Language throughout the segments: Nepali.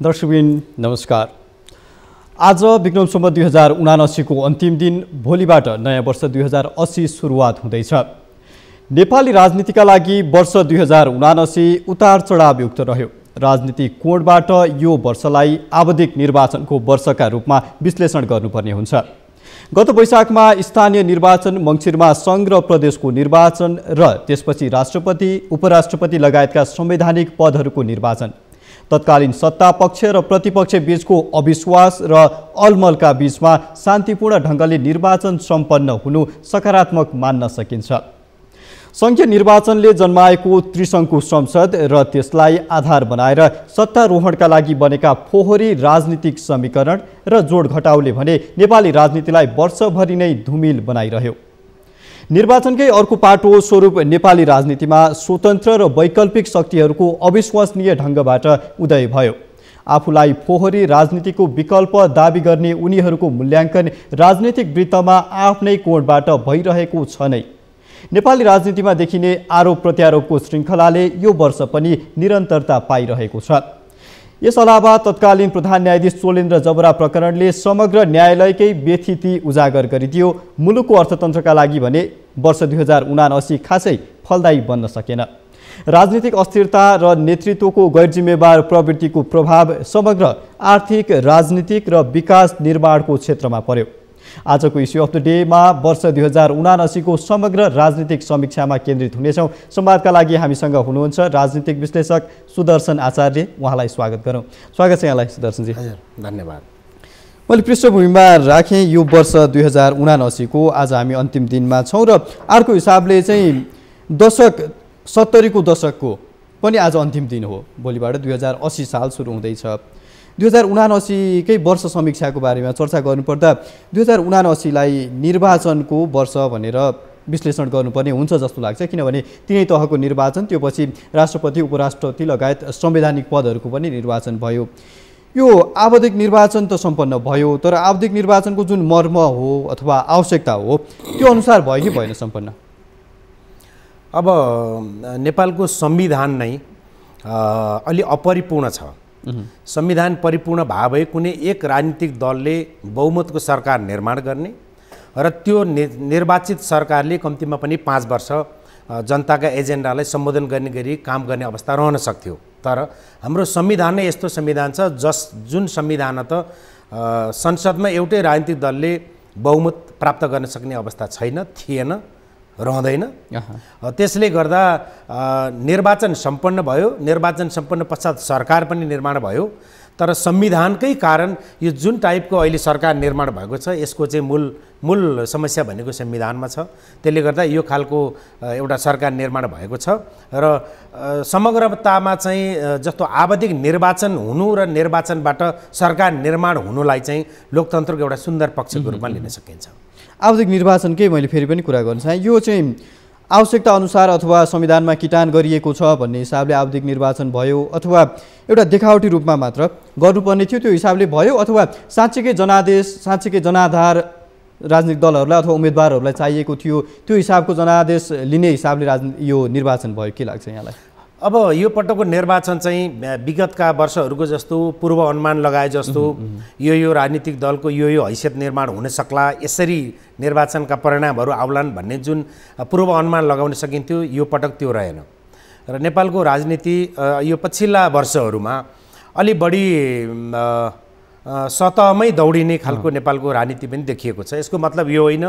दर्शकबिन नमस्कार। आज विक्रम सम्वत 2079 को अन्तिम दिन, भोलिबाट नयाँ वर्ष 2080 सुरुवात हुँदैछ। नेपाली राजनीतिका लागि वर्ष 2079 उतार चढावयुक्त रह्यो। राजनीतिक कोणबाट यो वर्षलाई आवधिक निर्वाचनको वर्षका रूपमा विश्लेषण गर्नुपर्ने हुन्छ। गत वैशाखमा स्थानीय निर्वाचन, मङ्सिरमा सङ्घ र प्रदेशको निर्वाचन र त्यसपछि राष्ट्रपति, उपराष्ट्रपति लगायतका संवैधानिक पदहरूको निर्वाचन। तत्कालीन सत्ता पक्ष र प्रतिपक्ष बीचको अविश्वास र अलमलका बीचमा शान्तिपूर्ण ढङ्गले निर्वाचन सम्पन्न हुनु सकारात्मक मान्न सकिन्छ। सङ्घीय निर्वाचनले जन्माएको त्रिशङ्कु संसद र त्यसलाई आधार बनाएर सत्तारोहणका लागि बनेका फोहोरी राजनीतिक समीकरण र जोडघटाउले भने नेपाली राजनीतिलाई वर्षभरि नै धुमिल बनाइरह्यो। निर्वाचनकै अर्को पाटो स्वरूप नेपाली राजनीतिमा स्वतन्त्र र वैकल्पिक शक्तिहरूको अविश्वसनीय ढङ्गबाट उदय भयो। आफूलाई फोहोरी राजनीतिको विकल्प दाबी गर्ने उनीहरूको मूल्याङ्कन राजनीतिक वृत्तमा आफ्नै कोणबाट भइरहेको छ नै। नेपाली राजनीतिमा देखिने आरोप प्रत्यारोपको श्रृङ्खलाले यो वर्ष पनि निरन्तरता पाइरहेको छ। यस अलावा तत्कालीन प्रधान न्यायाधीश चोलेन्द्र जबरा प्रकरणले समग्र न्यायालयकै व्यथिति उजागर गरिदियो। मुलुकको अर्थतन्त्रका लागि भने वर्ष 2079 खासै फलदायी बन्न सकेन। राजनीतिक अस्थिरता र नेतृत्वको गैरजिम्मेवार प्रवृत्तिको प्रभाव समग्र आर्थिक, राजनीतिक र विकास निर्माणको क्षेत्रमा पर्यो। आजको इस्यु अफ द डेमा वर्ष 2079 को समग्र राजनीतिक समीक्षामा केन्द्रित हुनेछौँ। संवादका लागि हामीसँग हुनुहुन्छ राजनीतिक विश्लेषक सुदर्शन आचार्य। उहाँलाई स्वागत गरौँ। स्वागत छ यहाँलाई सुदर्शनजी। हजुर, धन्यवाद। मैले पृष्ठभूमिमा राखेँ यो वर्ष 2079 को आज हामी अन्तिम दिनमा छौँ र अर्को हिसाबले चाहिँ दशक 70 को दशकको पनि आज अन्तिम दिन हो। भोलिबाट 2080 साल सुरु हुँदैछ। 2079 कै वर्ष समीक्षाको बारेमा चर्चा गर्नुपर्दा 2079 लाई निर्वाचनको वर्ष भनेर विश्लेषण गर्नुपर्ने हुन्छ जस्तो लाग्छ। किनभने तिनै तहको निर्वाचन, त्यो पछि राष्ट्रपति, उपराष्ट्रपति लगायत संवैधानिक पदहरूको पनि निर्वाचन भयो। यो आवधिक निर्वाचन त सम्पन्न भयो, तर आवधिक निर्वाचनको जुन मर्म हो अथवा आवश्यकता हो त्यो अनुसार भयो कि भएन सम्पन्न? अब नेपालको संविधान नै अलि अपरिपूर्ण छ। संविधान परिपूर्ण भए कुनै एक राजनीतिक दलले बहुमतको सरकार निर्माण गर्ने र त्यो निर्वाचित सरकारले कम्तीमा पनि 5 वर्ष जनताका एजेन्डालाई सम्बोधन गर्ने गरी काम गर्ने अवस्था रहन सक्थ्यो। तर हाम्रो संविधान नै यस्तो संविधान छ जुन संविधान त संसदमा एउटै राजनीतिक दलले बहुमत प्राप्त गर्न सक्ने अवस्था छैन, थिएन, रहँदैन। त्यसले गर्दा निर्वाचन सम्पन्न भयो। निर्वाचन सम्पन्न पश्चात सरकार पनि निर्माण भयो। तर संविधानकै कारण यो जुन टाइपको अहिले सरकार निर्माण भएको छ यसको चाहिँ मूल समस्या भनेको संविधानमा छ। त्यसले गर्दा यो खालको एउटा सरकार निर्माण भएको छ र समग्रतामा चाहिँ जस्तो आवधिक निर्वाचन हुनु र निर्वाचनबाट सरकार निर्माण हुनुलाई चाहिँ लोकतन्त्रको एउटा सुन्दर पक्षको रूपमा लिन सकिन्छ। आवधिक निर्वाचनकै मैले फेरि पनि कुरा गर्न चाहेँ। यो चाहिँ आवश्यकता अनुसार अथवा संविधानमा किटान गरिएको छ भन्ने हिसाबले आवधिक निर्वाचन भयो अथवा एउटा देखावटी रूपमा मात्र गर्नुपर्ने थियो त्यो हिसाबले भयो, अथवा साँच्चीकै जनादेश, साँच्चीकै जनाधार राजनीतिक दलहरूलाई अथवा उम्मेदवारहरूलाई चाहिएको थियो, त्यो हिसाबको जनादेश लिने हिसाबले यो निर्वाचन भयो? के लाग्छ यहाँलाई? अब यो पटकको निर्वाचन चाहिँ विगतका वर्षहरूको जस्तो पूर्व अनुमान लगाए जस्तो यो राजनीतिक दलको यो हैसियत निर्माण हुन सक्ला, यसरी निर्वाचनका परिणामहरू आउलान् भन्ने जुन पूर्व अनुमान लगाउन सकिन्थ्यो यो पटक त्यो रहेन। र नेपालको राजनीति यो पछिल्ला वर्षहरूमा अलि बढी सतहमै दौडिने खालको नेपालको राजनीति पनि देखिएको छ। यसको मतलब यो होइन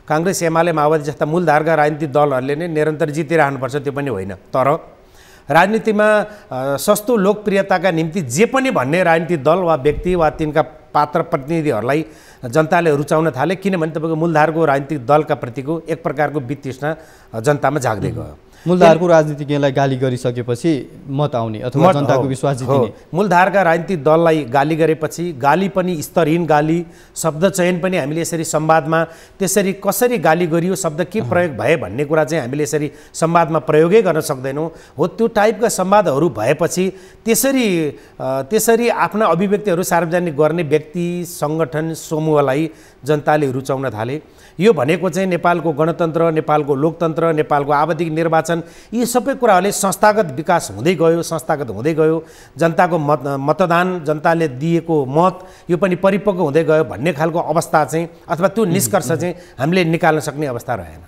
काङ्ग्रेस, एमाले, माओवादी जस्ता मूलधारका राजनीतिक दलहरूले नै निरन्तर जितिरहनुपर्छ, त्यो पनि होइन। तर राजनीतिमा सस्तो लोकप्रियताका निम्ति जे पनि भन्ने राजनीतिक दल वा व्यक्ति वा तिनका पात्र प्रतिनिधिहरूलाई जनताले रुचाउन थाले। किनभने तपाईँको मूलधारको राजनीतिक दलका प्रतिको एक प्रकारको वितृष्णा जनतामा जाग्दै गयो। मूलधारको राजनीतिज्ञलाई गाली गरिसकेपछि मत आउने अथवा जनताको विश्वास जित्ने। मूलधारका राजनीतिक दललाई गाली गरेपछि, गाली पनि स्तरहीन गाली, शब्द चयन पनि हामीले यसरी संवादमा त्यसरी कसरी गाली गरियो, शब्द के प्रयोग भए भन्ने कुरा चाहिँ हामीले यसरी संवादमा प्रयोगै गर्न सक्दैनौँ। हो त्यो टाइपका संवादहरू भएपछि त्यसरी आफ्ना अभिव्यक्तिहरू सार्वजनिक गर्ने व्यक्ति, सङ्गठन, समूहलाई जनताले रुचाउन थाले। यो भनेको चाहिँ नेपालको गणतन्त्र, नेपालको लोकतन्त्र, नेपालको आवधिक निर्वाचन निर्वाचन, यी सबै कुराहरूले संस्थागत विकास हुँदै गयो, संस्थागत हुँदै गयो। जनताको मतदान, जनताले दिएको मत यो पनि परिपक्व हुँदै गयो भन्ने खालको अवस्था चाहिँ अथवा त्यो निष्कर्ष चाहिँ हामीले निकाल्न सक्ने अवस्था रहेन।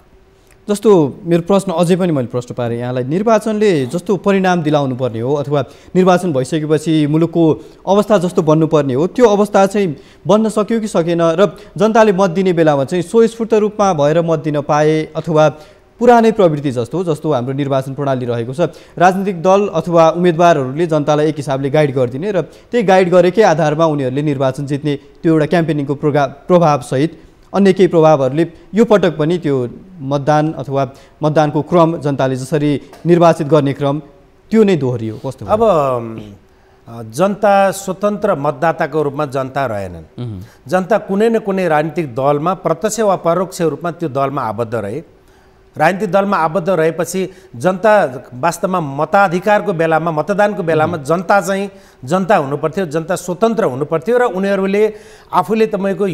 जस्तो मेरो प्रश्न अझै पनि मैले प्रश्न पारेँ यहाँलाई, निर्वाचनले जस्तो परिणाम दिलाउनु पर्ने हो अथवा निर्वाचन भइसकेपछि मुलुकको अवस्था जस्तो बन्नुपर्ने हो त्यो अवस्था चाहिँ बन्न सक्यो कि सकेन, र जनताले मत दिने बेलामा चाहिँ स्वस्फूर्त रूपमा भएर मत दिन पाए अथवा पुरानै प्रवृत्ति जस्तो हाम्रो निर्वाचन प्रणाली रहेको छ, राजनीतिक दल अथवा उम्मेदवारहरूले जनतालाई एक हिसाबले गाइड गरिदिने र त्यही गाइड गरेकै आधारमा उनीहरूले निर्वाचन जित्ने त्यो एउटा क्याम्पेनिङको प्रभावसहित अन्य केही प्रभावहरूले यो पटक पनि त्यो मतदान अथवा मतदानको क्रम जनताले जसरी निर्वाचित गर्ने क्रम त्यो नै दोहोरियो कस्तो? अब जनता स्वतन्त्र मतदाताको रूपमा जनता रहेनन्। जनता कुनै न कुनै राजनीतिक दलमा प्रत्यक्ष वा परोक्ष रूपमा त्यो दलमा आबद्ध रहे। राजनीतिक दलमा आबद्ध रहेपछि जनता वास्तवमा मताधिकारको बेलामा, मतदानको बेलामा जनता चाहिँ जनता हुनुपर्थ्यो, जनता स्वतन्त्र हुनुपर्थ्यो र उनीहरूले आफूले तपाईँको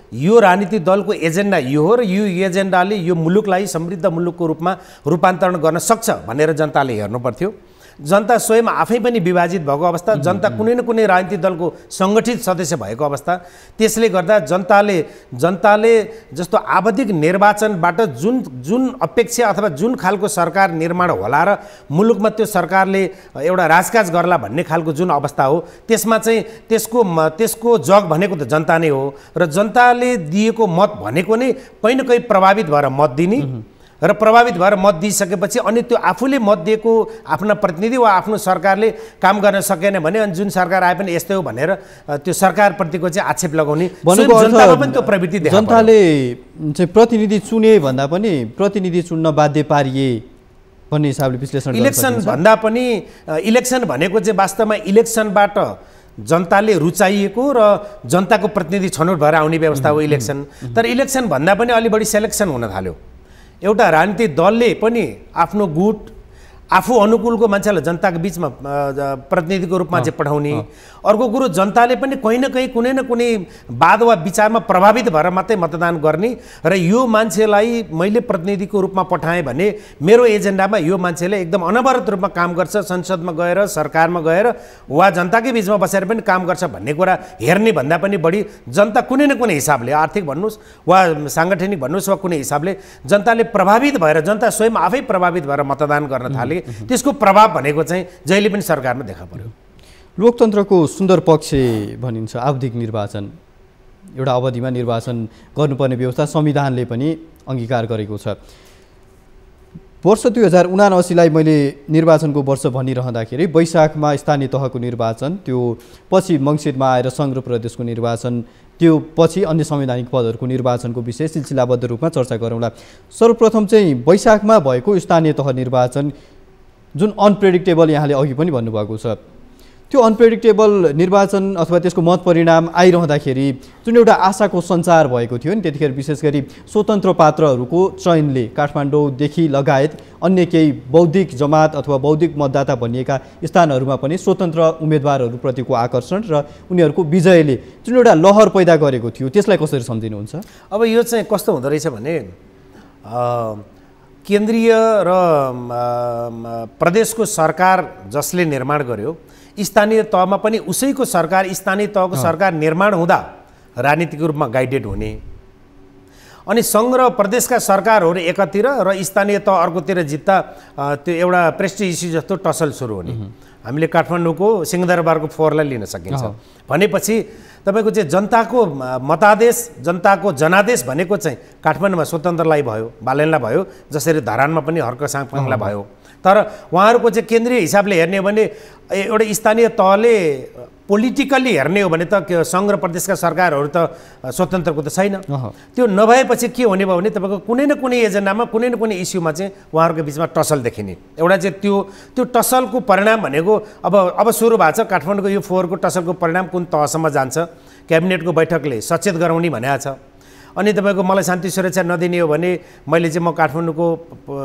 यो राजनीतिक दलको एजेन्डा यो हो र यो एजेन्डाले यो मुलुकलाई समृद्ध मुलुकको रूपमा रूपान्तरण गर्न सक्छ भनेर जनताले हेर्नुपर्थ्यो। जनता स्वयं आफै पनि विभाजित भएको अवस्था, जनता कुनै न कुनै राजनीतिक दलको सङ्गठित सदस्य भएको अवस्था, त्यसले गर्दा जनताले जस्तो आवधिक निर्वाचनबाट जुन अपेक्षा अथवा जुन खालको सरकार निर्माण होला र मुलुकमा त्यो सरकारले एउटा राजकाज गर्ला भन्ने खालको जुन अवस्था हो त्यसमा चाहिँ त्यसको जग भनेको त जनता नै हो र जनताले दिएको मत भनेको नै कहीँ न कहीँ प्रभावित भएर मत दिने र प्रभावित भएर मत दिइसकेपछि अनि त्यो आफूले मत दिएको आफ्ना प्रतिनिधि वा आफ्नो सरकारले काम गर्न सकेन भने अनि जुन सरकार आए पनि यस्तै हो भनेर त्यो सरकारप्रतिको चाहिँ आक्षेप लगाउने जनतामा पनि त्यो प्रवृत्ति देखा पर्यो। जनताले चाहिँ प्रतिनिधि चुने भन्दा पनि प्रतिनिधि चुन्न बाध्य पारिए भन्ने हिसाबले विश्लेषण इलेक्सन भन्दा पनि इलेक्सन भनेको चाहिँ वास्तवमा इलेक्सनबाट जनताले रुचाइएको र जनताको प्रतिनिधि छनौट भएर आउने व्यवस्था हो इलेक्सन। तर इलेक्सन भन्दा पनि अलि बढी सेलेक्सन हुन थाल्यो। एउटा राजनीतिक दलले पनि आफ्नो गुट आफू अनुकूलको मान्छेलाई जनताको बिचमा प्रतिनिधिको रूपमा चाहिँ पठाउने। अर्को कुरो जनताले पनि कहीँ न कहीँ कुनै न कुनै वाद वा विचारमा प्रभावित भएर मात्रै मतदान गर्ने र यो मान्छेलाई मैले प्रतिनिधिको रूपमा पठाएँ भने मेरो एजेन्डामा यो मान्छेले एकदम अनवरत रूपमा काम गर्छ, संसदमा गएर सरकारमा गएर वा जनताकै बिचमा बसेर पनि काम गर्छ भन्ने कुरा हेर्ने भन्दा पनि बढी जनता कुनै न कुनै हिसाबले आर्थिक भन्नुहोस् वा साङ्गठनिक भन्नुहोस् वा कुनै हिसाबले जनताले प्रभावित भएर जनता स्वयं आफै प्रभावित भएर मतदान गर्न थाले। त्यसको प्रभाव भनेको चाहिँ जहिले पनि सरकारमा देखा पर्यो। लोकतन्त्रको सुन्दर पक्ष भनिन्छ आवधिक निर्वाचन, एउटा अवधिमा निर्वाचन गर्नुपर्ने व्यवस्था संविधानले पनि अङ्गीकार गरेको छ। वर्ष 2079लाई मैले निर्वाचनको वर्ष भनिरहँदाखेरि वैशाखमा स्थानीय तहको निर्वाचन, त्यो पछि मङ्सिरमा आएर सङ्घ र प्रदेशको निर्वाचन, त्यो पछि अन्य संवैधानिक पदहरूको निर्वाचनको विषय सिलसिलाबद्ध रूपमा चर्चा गरौँला। सर्वप्रथम चाहिँ वैशाखमा भएको स्थानीय तह निर्वाचन जुन अनप्रेडिक्टेबल यहाँले अघि पनि भन्नुभएको छ, त्यो अनप्रेडिक्टेबल निर्वाचन अथवा त्यसको मत परिणाम आइरहँदाखेरि जुन एउटा आशाको सञ्चार भएको थियो नि त्यतिखेर विशेष गरी स्वतन्त्र पात्रहरूको चयनले काठमाडौँदेखि लगायत अन्य केही बौद्धिक जमात अथवा बौद्धिक मतदाता भनिएका स्थानहरूमा पनि स्वतन्त्र उम्मेदवारहरूप्रतिको आकर्षण र उनीहरूको विजयले जुन एउटा लहर पैदा गरेको थियो त्यसलाई कसरी सम्झिनुहुन्छ? अब यो चाहिँ कस्तो हुँदो रहेछ भने केन्द्रीय र प्रदेशको सरकार जसले निर्माण गर्यो स्थानीय तहमा पनि उसैको सरकार स्थानीय तहको सरकार निर्माण हुँदा राजनीतिक रूपमा गाइडेड हुने अनि सङ्घ र प्रदेशका सरकारहरू एकातिर र स्थानीय तह अर्कोतिर जित्दा त्यो एउटा प्रेस्टिज इस्यु जस्तो टसल सुरु हुने। हामीले काठमाडौँको सिंहदरबारको फोहोरलाई लिन सकिन्छ भनेपछि तपाईँको चाहिँ जनताको मतादेश जनताको जनादेश भनेको चाहिँ काठमाडौँमा स्वतन्त्रलाई भयो, बालेनलाई भयो, जसरी धरानमा पनि हर्क साङपाङलाई भयो। तर उहाँहरूको चाहिँ केन्द्रीय हिसाबले हेर्ने हो भने एउटा स्थानीय तहले पोलिटिकल्ली हेर्ने हो भने त सङ्घ र प्रदेशका सरकारहरू त स्वतन्त्रको त छैन। त्यो नभएपछि के हुने भयो भने तपाईँको कुनै न कुनै एजेन्डामा कुनै न कुनै इस्युमा चाहिँ उहाँहरूको बिचमा टसल देखिने। एउटा चाहिँ त्यो टसलको परिणाम भनेको अब सुरु भएको छ। काठमाडौँको यो फोहोरको टसलको परिणाम कुन तहसम्म जान्छ क्याबिनेटको बैठकले सचेत गराउने भनेको छ। अनि तपाईँको मलाई शान्ति सुरक्षा नदिने हो भने मैले चाहिँ म काठमाडौँको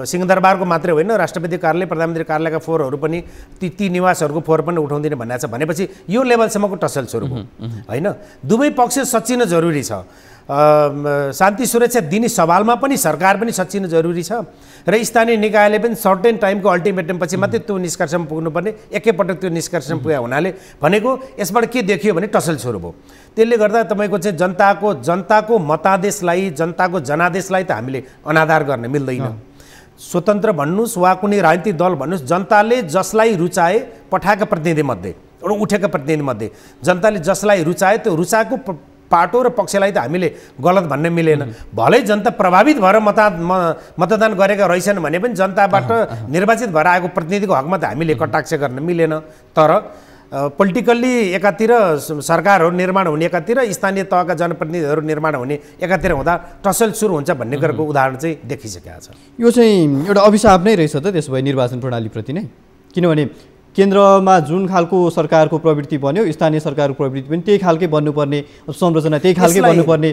सिंहदरबारको मात्रै होइन राष्ट्रपति कार्यालय प्रधानमन्त्री कार्यालयका फोहोरहरू पनि ती निवासहरूको फोहोर पनि उठाउँदिने भनेको छ। भनेपछि यो लेभलसम्मको टसल सुरु भयो होइन। दुवै पक्ष सच्चिन जरुरी छ। शान्ति सुरक्षा दिने सवालमा पनि सरकार पनि सच्चिनु जरुरी छ र स्थानीय निकायले पनि सर्टेन टाइमको अल्टिमेटमपछि मात्रै त्यो निष्कर्षमा पुग्नुपर्ने, एकैपटक त्यो निष्कर्षमा पुगे हुनाले भनेको यसबाट के देखियो भने टसल सुरु भयो। त्यसले गर्दा तपाईँको चाहिँ जनताको मतादेशलाई, जनताको जनादेशलाई त हामीले अनादर गर्न मिल्दैन। स्वतन्त्र भन्नुहोस् वा कुनै राजनीतिक दल भन्नुहोस्, जनताले जसलाई रुचाए पठाएका प्रतिनिधिमध्ये एउटा उठेका प्रतिनिधिमध्ये जनताले जसलाई रुचाए त्यो रुचाएको पाटो र पक्षलाई त हामीले गलत भन्न मिलेन। भलै जनता प्रभावित भएर मतदान गरेका रहेछन् भने पनि जनताबाट निर्वाचित भएर आएको प्रतिनिधिको हकमा त हामीले कटाक्ष गर्न मिलेन। तर पोलिटिकल्ली एकातिर सरकारहरू निर्माण हुने, एकातिर स्थानीय तहका जनप्रतिनिधिहरू निर्माण हुने एकातिर हुँदा टसल सुरु हुन्छ भन्ने कुराको उदाहरण चाहिँ देखिसकेको छ। यो चाहिँ एउटा अभिशाप नै रहेछ त त्यसो भए निर्वाचन प्रणालीप्रति नै, किनभने केन्द्रमा जुन खालको सरकारको प्रवृत्ति बन्यो स्थानीय सरकारको प्रवृत्ति पनि त्यही खालकै बन्नुपर्ने, संरचना त्यही खालकै बन्नुपर्ने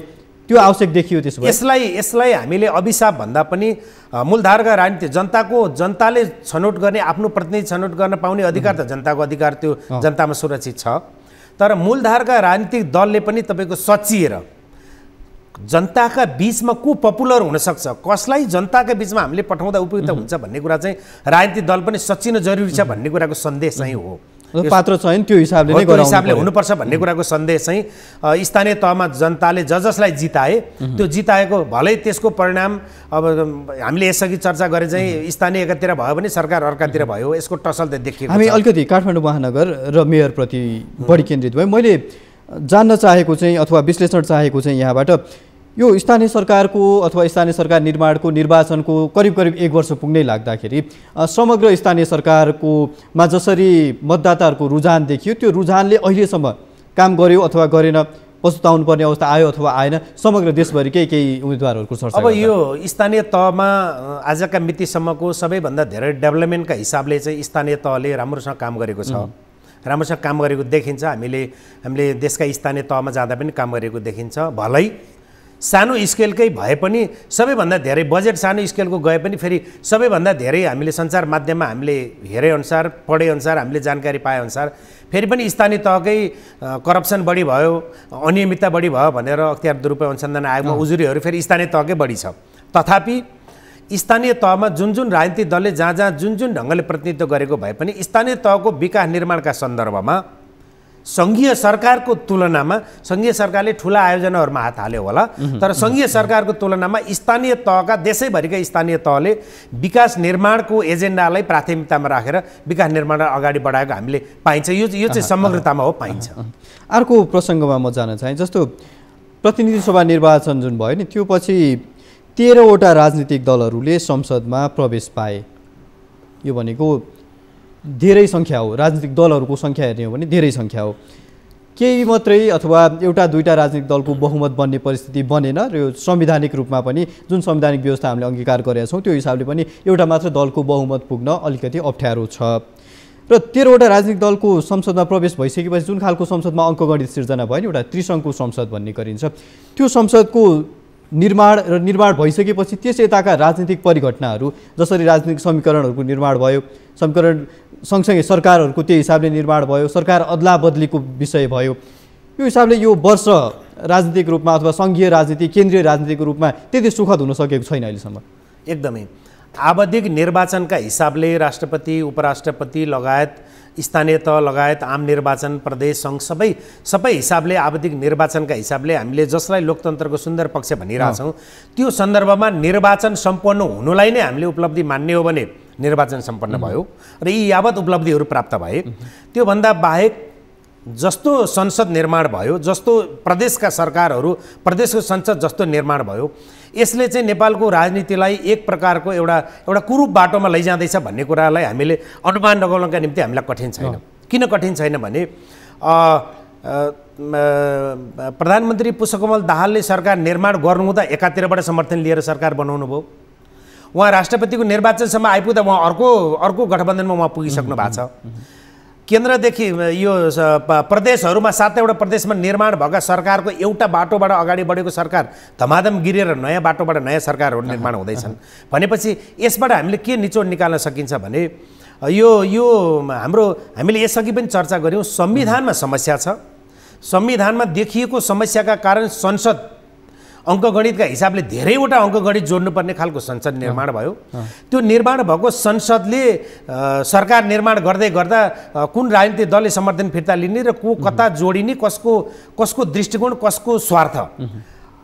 त्यो आवश्यक देखियो। त्यसो भए यसलाई हामीले अभिशाप भन्दा पनि मूलधारका राजनीति जनताले छनौट गर्ने, आफ्नो प्रतिनिधि छनौट गर्न पाउने अधिकार त जनताको अधिकार त्यो जनतामा सुरक्षित छ। तर मूलधारका राजनीतिक दलले पनि तपाईँको सचिएर जनताका बीचमा को पपुलर हुनसक्छ, कसलाई जनताका बीचमा हामीले पठाउँदा उपयुक्त हुन्छ भन्ने कुरा चाहिँ राजनीतिक दल पनि सचिन जरुरी छ भन्ने कुराको सन्देश चाहिँ हो। पात्र चयन त्यो हिसाबले नै हिसाबले हुनुपर्छ भन्ने कुराको सन्देश चाहिँ स्थानीय तहमा जनताले जसलाई जिताए त्यो जिताएको भलै त्यसको परिणाम अब हामीले यसअघि चर्चा गरे चाहिँ स्थानीय एकातिर भयो भने सरकार अर्कातिर भयो, यसको टसल त देखिएको छ। हामी अलिकति काठमाडौँ महानगर र मेयरप्रति बढी केन्द्रित भयो। मैले जान्न चाहेको चाहिँ अथवा विश्लेषण चाहेको चाहिँ यहाँबाट यो स्थानीय सरकारको अथवा स्थानीय सरकार निर्वाचनको करिब 1 वर्ष पुग्नै लाग्दाखेरि समग्र स्थानीय सरकारको मा जसरी मतदाताहरूको रुझान देखियो त्यो रुझानले अहिलेसम्म काम गर्यो अथवा गरेन, पछुताउनु पर्ने अवस्था आयो अथवा आएन, समग्र देशभरिकै केही उम्मेदवारहरूको चर्चा। अब यो स्थानीय तहमा आजका मितिसम्मको सबैभन्दा धेरै डेभलपमेन्टका हिसाबले चाहिँ स्थानीय तहले राम्रोसँग काम गरेको छ, राम्रोसँग काम गरेको देखिन्छ। हामीले देशका स्थानीय तहमा जाँदा पनि काम गरेको देखिन्छ। भलै सानो स्केलकै भए पनि सबैभन्दा धेरै बजेट सानो स्केलको गए पनि फेरि सबैभन्दा धेरै हामीले सञ्चार माध्यममा हामीले हेरेअनुसार पढेअनुसार हामीले जानकारी पाएअनुसार फेरि पनि स्थानीय तहकै करप्सन बढी भयो, अनियमितता बढी भयो भनेर अख्तियार दुरुपयोग अनुसन्धान आयोगमा उजुरीहरू फेरि स्थानीय तहकै बढी छ। तथापि स्थानीय तहमा जुन राजनीतिक दलले जहाँ जुन ढङ्गले प्रतिनिधित्व गरेको भए पनि स्थानीय तहको विकास निर्माणका सन्दर्भमा सङ्घीय सरकारको तुलनामा, सङ्घीय सरकारले ठुला आयोजनाहरूमा हात हाल्यो होला, तर सङ्घीय सरकारको तुलनामा स्थानीय तहका देशैभरिका स्थानीय तहले विकास निर्माणको एजेन्डालाई प्राथमिकतामा राखेर विकास निर्माणलाई अगाडि बढाएको हामीले पाइन्छ। यो चाहिँ समग्रतामा हो, पाइन्छ। अर्को प्रसङ्गमा म जान चाहे, जस्तो प्रतिनिधि सभा निर्वाचन जुन भयो नि त्यो पछि 13वटा राजनीतिक दलहरूले संसदमा प्रवेश पाए। यो भनेको धेरै सङ्ख्या हो, राजनीतिक दलहरूको सङ्ख्या हेर्ने हो भने धेरै सङ्ख्या हो। केही मात्रै अथवा एउटा दुईटा राजनीतिक दलको बहुमत बन्ने परिस्थिति बनेन र यो संवैधानिक रूपमा पनि जुन संवैधानिक व्यवस्था हामीले अङ्गीकार गरेका छौँ त्यो हिसाबले पनि एउटा मात्र दलको बहुमत पुग्न अलिकति अप्ठ्यारो छ। र 13वटा राजनीतिक दलको संसदमा प्रवेश भइसकेपछि जुन खालको संसदमा अङ्कगणित सिर्जना भयो नि, एउटा त्रिशङ्कु संसद भन्ने गरिन्छ, त्यो संसदको निर्माण भइसकेपछि त्यस यताका राजनीतिक परिघटनाहरू जसरी राजनीतिक समीकरणहरूको निर्माण भयो, समीकरण सँगसँगै सरकारहरूको त्यही हिसाबले निर्माण भयो, सरकार अदला बदलीको विषय भयो, यो हिसाबले यो वर्ष राजनीतिक रूपमा अथवा सङ्घीय राजनीति केन्द्रीय राजनीतिको रूपमा त्यति सुखद हुन सकेको छैन अहिलेसम्म। एकदमै आवधिक निर्वाचनका हिसाबले राष्ट्रपति उपराष्ट्रपति लगायत स्थानीय तह लगायत आम निर्वाचन प्रदेश सङ्घ सबै हिसाबले आवधिक निर्वाचनका हिसाबले हामीले जसलाई लोकतन्त्रको सुन्दर पक्ष भनिरहेछौँ त्यो सन्दर्भमा निर्वाचन सम्पन्न हुनुलाई नै हामीले उपलब्धि मान्ने हो भने निर्वाचन सम्पन्न भयो र यी यावत उपलब्धिहरू प्राप्त भए। त्योभन्दा बाहेक जस्तो संसद निर्माण भयो, जस्तो प्रदेशका सरकारहरू प्रदेशको संसद जस्तो निर्माण भयो, यसले चाहिँ नेपालको राजनीतिलाई एक प्रकारको एउटा कुरूप बाटोमा लैजाँदैछ भन्ने कुरालाई हामीले अनुमान लगाउनका निम्ति हामीलाई कठिन छैन। किन कठिन छैन भने प्रधानमन्त्री पुष्पकमल दाहालले सरकार निर्माण गर्नुहुँदा एकातिरबाट समर्थन लिएर सरकार बनाउनु भयो, उहाँ राष्ट्रपतिको निर्वाचनसम्म आइपुग्दा उहाँ अर्को गठबन्धनमा उहाँ पुगिसक्नु भएको छ। केन्द्रदेखि यो प्रदेशहरूमा 7वटा प्रदेशमा निर्माण भएका सरकारको एउटा बाटोबाट अगाडि बढेको सरकार धमाधम गिरेर नयाँ बाटोबाट नयाँ सरकारहरू निर्माण हुँदैछन् भनेपछि यसबाट हामीले के निचोड निकाल्न सकिन्छ भने यो हामीले यसअघि पनि चर्चा गऱ्यौँ, संविधानमा समस्या छ। संविधानमा देखिएको समस्याका कारण संसद अङ्कगणितका हिसाबले धेरैवटा अङ्कगणित जोड्नुपर्ने खालको संसद निर्माण भयो। त्यो निर्माण भएको संसदले सरकार निर्माण गर्दै गर्दा कुन राजनीतिक दलले समर्थन फिर्ता लिने र को कता जोडिने, कसको दृष्टिकोण, कसको स्वार्थ,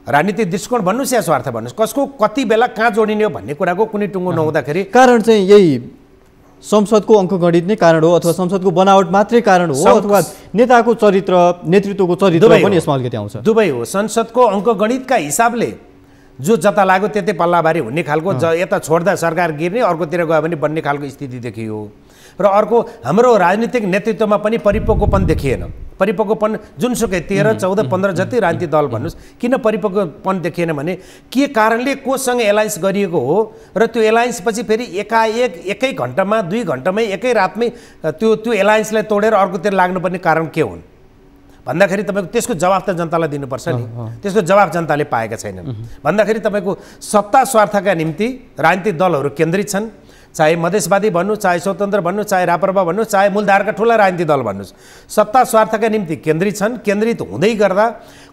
राजनीतिक दृष्टिकोण भन्नुहोस् या स्वार्थ भन्नुहोस्, कसको कति बेला कहाँ जोडिने हो भन्ने कुराको कुनै टुङ्गो नहुँदाखेरि कारण चाहिँ यही संसदको अङ्कगणित नै कारण हो अथवा संसदको बनावट मात्रै कारण हो अथवा नेताको चरित्र, नेतृत्वको चरित्र पनि यसमा अलिकति आउँछ? दुवै हो। संसदको अङ्कगणितका हिसाबले जो जता लाग्यो त्यतै पल्लाबारी हुने खालको, यता छोड्दा सरकार गिर्ने, अर्कोतिर गयो भने बन्ने खालको स्थिति देखियो। र अर्को हाम्रो राजनीतिक नेतृत्वमा पनि परिपक्वपन देखिएन। परिपक्वपन जुनसुकै 13, 14, 15 जति राजनीतिक दल भन्नुहोस्, किन परिपक्वपन देखिएन भने के कारणले कोसँग एलायन्स गरिएको हो र त्यो एलायन्स पछि फेरि एकाएक एकै घन्टामा, 2 घन्टामै, एकै रातमै त्यो एलायन्सलाई तोडेर अर्कोतिर लाग्नुपर्ने कारण के हुन् भन्दाखेरि तपाईँको त्यसको जवाफ त जनतालाई दिनुपर्छ नि। त्यसको जवाफ जनताले पाएका छैनन्। भन्दाखेरि तपाईँको सत्ता स्वार्थका निम्ति राजनीतिक दलहरू केन्द्रित छन्। चाहे मधेसवादी भन्नु, चाहे स्वतन्त्र भन्नु, चाहे राप्रपा भन्नु, चाहे मूलधारका ठुला राजनीतिक दल भन्नुहोस्, सत्ता स्वार्थका निम्ति केन्द्रित छन्। केन्द्रित हुँदै गर्दा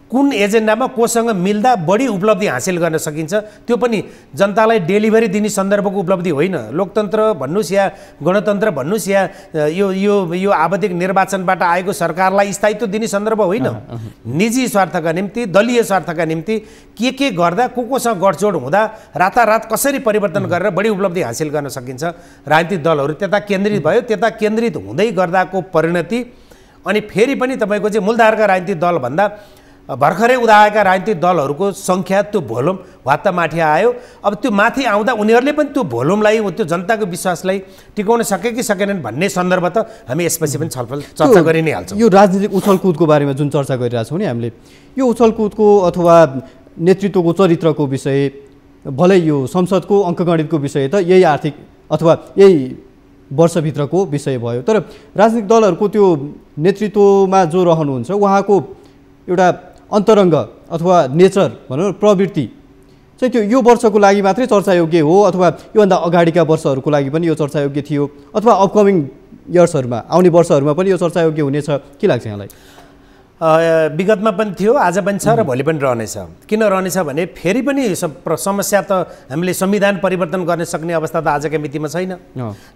कुन एजेन्डामा कोसँग मिल्दा बढी उपलब्धि हासिल गर्न सकिन्छ त्यो पनि जनतालाई डेलिभरी दिने सन्दर्भको उपलब्धि होइन। लोकतन्त्र भन्नुहोस् या गणतन्त्र भन्नुहोस् या यो आवधिक निर्वाचनबाट आएको सरकारलाई स्थायित्व दिने सन्दर्भ होइन। निजी स्वार्थका निम्ति, दलीय स्वार्थका निम्ति के गर्दा कोसँग गठजोड हुँदा रातारात कसरी परिवर्तन गरेर बढी उपलब्धि हासिल गर्न सकिन्छ, राजनीतिक दलहरू त्यता केन्द्रित भयो। त्यता केन्द्रित हुँदै गर्दाको परिणति अनि फेरि पनि तपाईँको चाहिँ मूलधारका राजनीतिक दलभन्दा भर्खरै उदाएका राजनीतिक दलहरूको सङ्ख्या, त्यो भोल्युम वात्त माथि आयो। अब त्यो माथि आउँदा उनीहरूले पनि त्यो भोल्युमलाई, त्यो जनताको विश्वासलाई टिकाउन सके कि सकेनन् भन्ने सन्दर्भ त हामी यसपछि पनि छलफल चर्चा गरि नै हाल्छौँ। यो राजनीतिक उछलकुदको बारेमा जुन चर्चा गरिरहेछौँ नि हामीले, यो उछलकुदको अथवा नेतृत्वको चरित्रको विषय, भलै यो संसदको अङ्कगणितको विषय त यही आर्थिक अथवा यही वर्षभित्रको विषय भयो। तर राजनीतिक दलहरूको त्यो नेतृत्वमा जो रहनुहुन्छ उहाँको एउटा अन्तरङ्ग अथवा नेचर भनौँ प्रवृत्ति चाहिँ त्यो यो वर्षको लागि मात्रै चर्चायोग्य हो अथवा योभन्दा अगाडिका वर्षहरूको लागि पनि यो चर्चायोग्य थियो अथवा अपकमिङ इयर्सहरूमा, आउने वर्षहरूमा पनि यो चर्चायोग्य हुनेछ के लाग्छ यहाँलाई? विगतमा पनि थियो, आज पनि छ र भोलि पनि रहनेछ। किन रहनेछ भने फेरि पनि समस्या त हामीले संविधान परिवर्तन गर्न सक्ने अवस्था त आजका मितिमा छैन।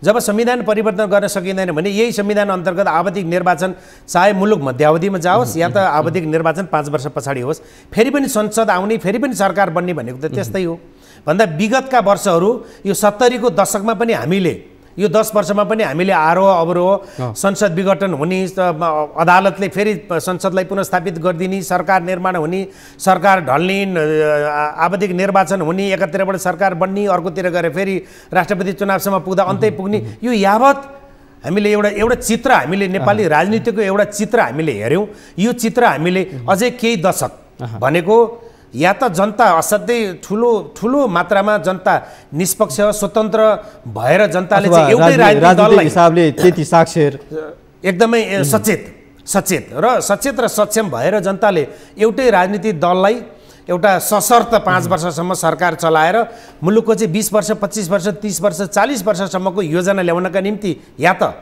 जब संविधान परिवर्तन गर्न सकिँदैन भने यही संविधान अन्तर्गत आवधिक निर्वाचन चाहे मुलुक मध्यावधिमा जाओस् या त आवधिक निर्वाचन 5 वर्ष पछाडि होस्, फेरि पनि संसद आउने, फेरि पनि सरकार बन्ने भनेको त त्यस्तै हो। भन्दा विगतका वर्षहरू यो 70 को दशकमा पनि हामीले, यो 10 वर्षमा पनि हामीले आरोह अवरोह, संसद विघटन हुने, अदालतले फेरि संसदलाई पुनर्स्थापित गरिदिने, सरकार निर्माण हुने, सरकार ढल्ने, आवधिक निर्वाचन हुने, एकातिरबाट सरकार बन्ने, अर्कोतिर गएर फेरि राष्ट्रपति चुनावसम्म पुग्दा अन्तै पुग्ने, यो यावत हामीले एउटा चित्र, हामीले नेपाली राजनीतिको एउटा चित्र हामीले हेऱ्यौँ। यो चित्र हामीले अझै केही दशक भनेको या त जनता असाध्यै ठुलो मात्रामा जनता निष्पक्ष स्वतन्त्र भएर जनताले चाहिँ एउटै राजनीतिक दललाई हिसाबले त्यति साक्षर एकदमै सचेत र सक्षम भएर जनताले एउटै राजनीतिक दललाई एउटा सशर्त 5 वर्षसम्म सरकार चलाएर मुलुकको चाहिँ 20 वर्ष, 25 वर्ष, 30 वर्ष, 40 वर्षसम्मको योजना ल्याउनका निम्ति या त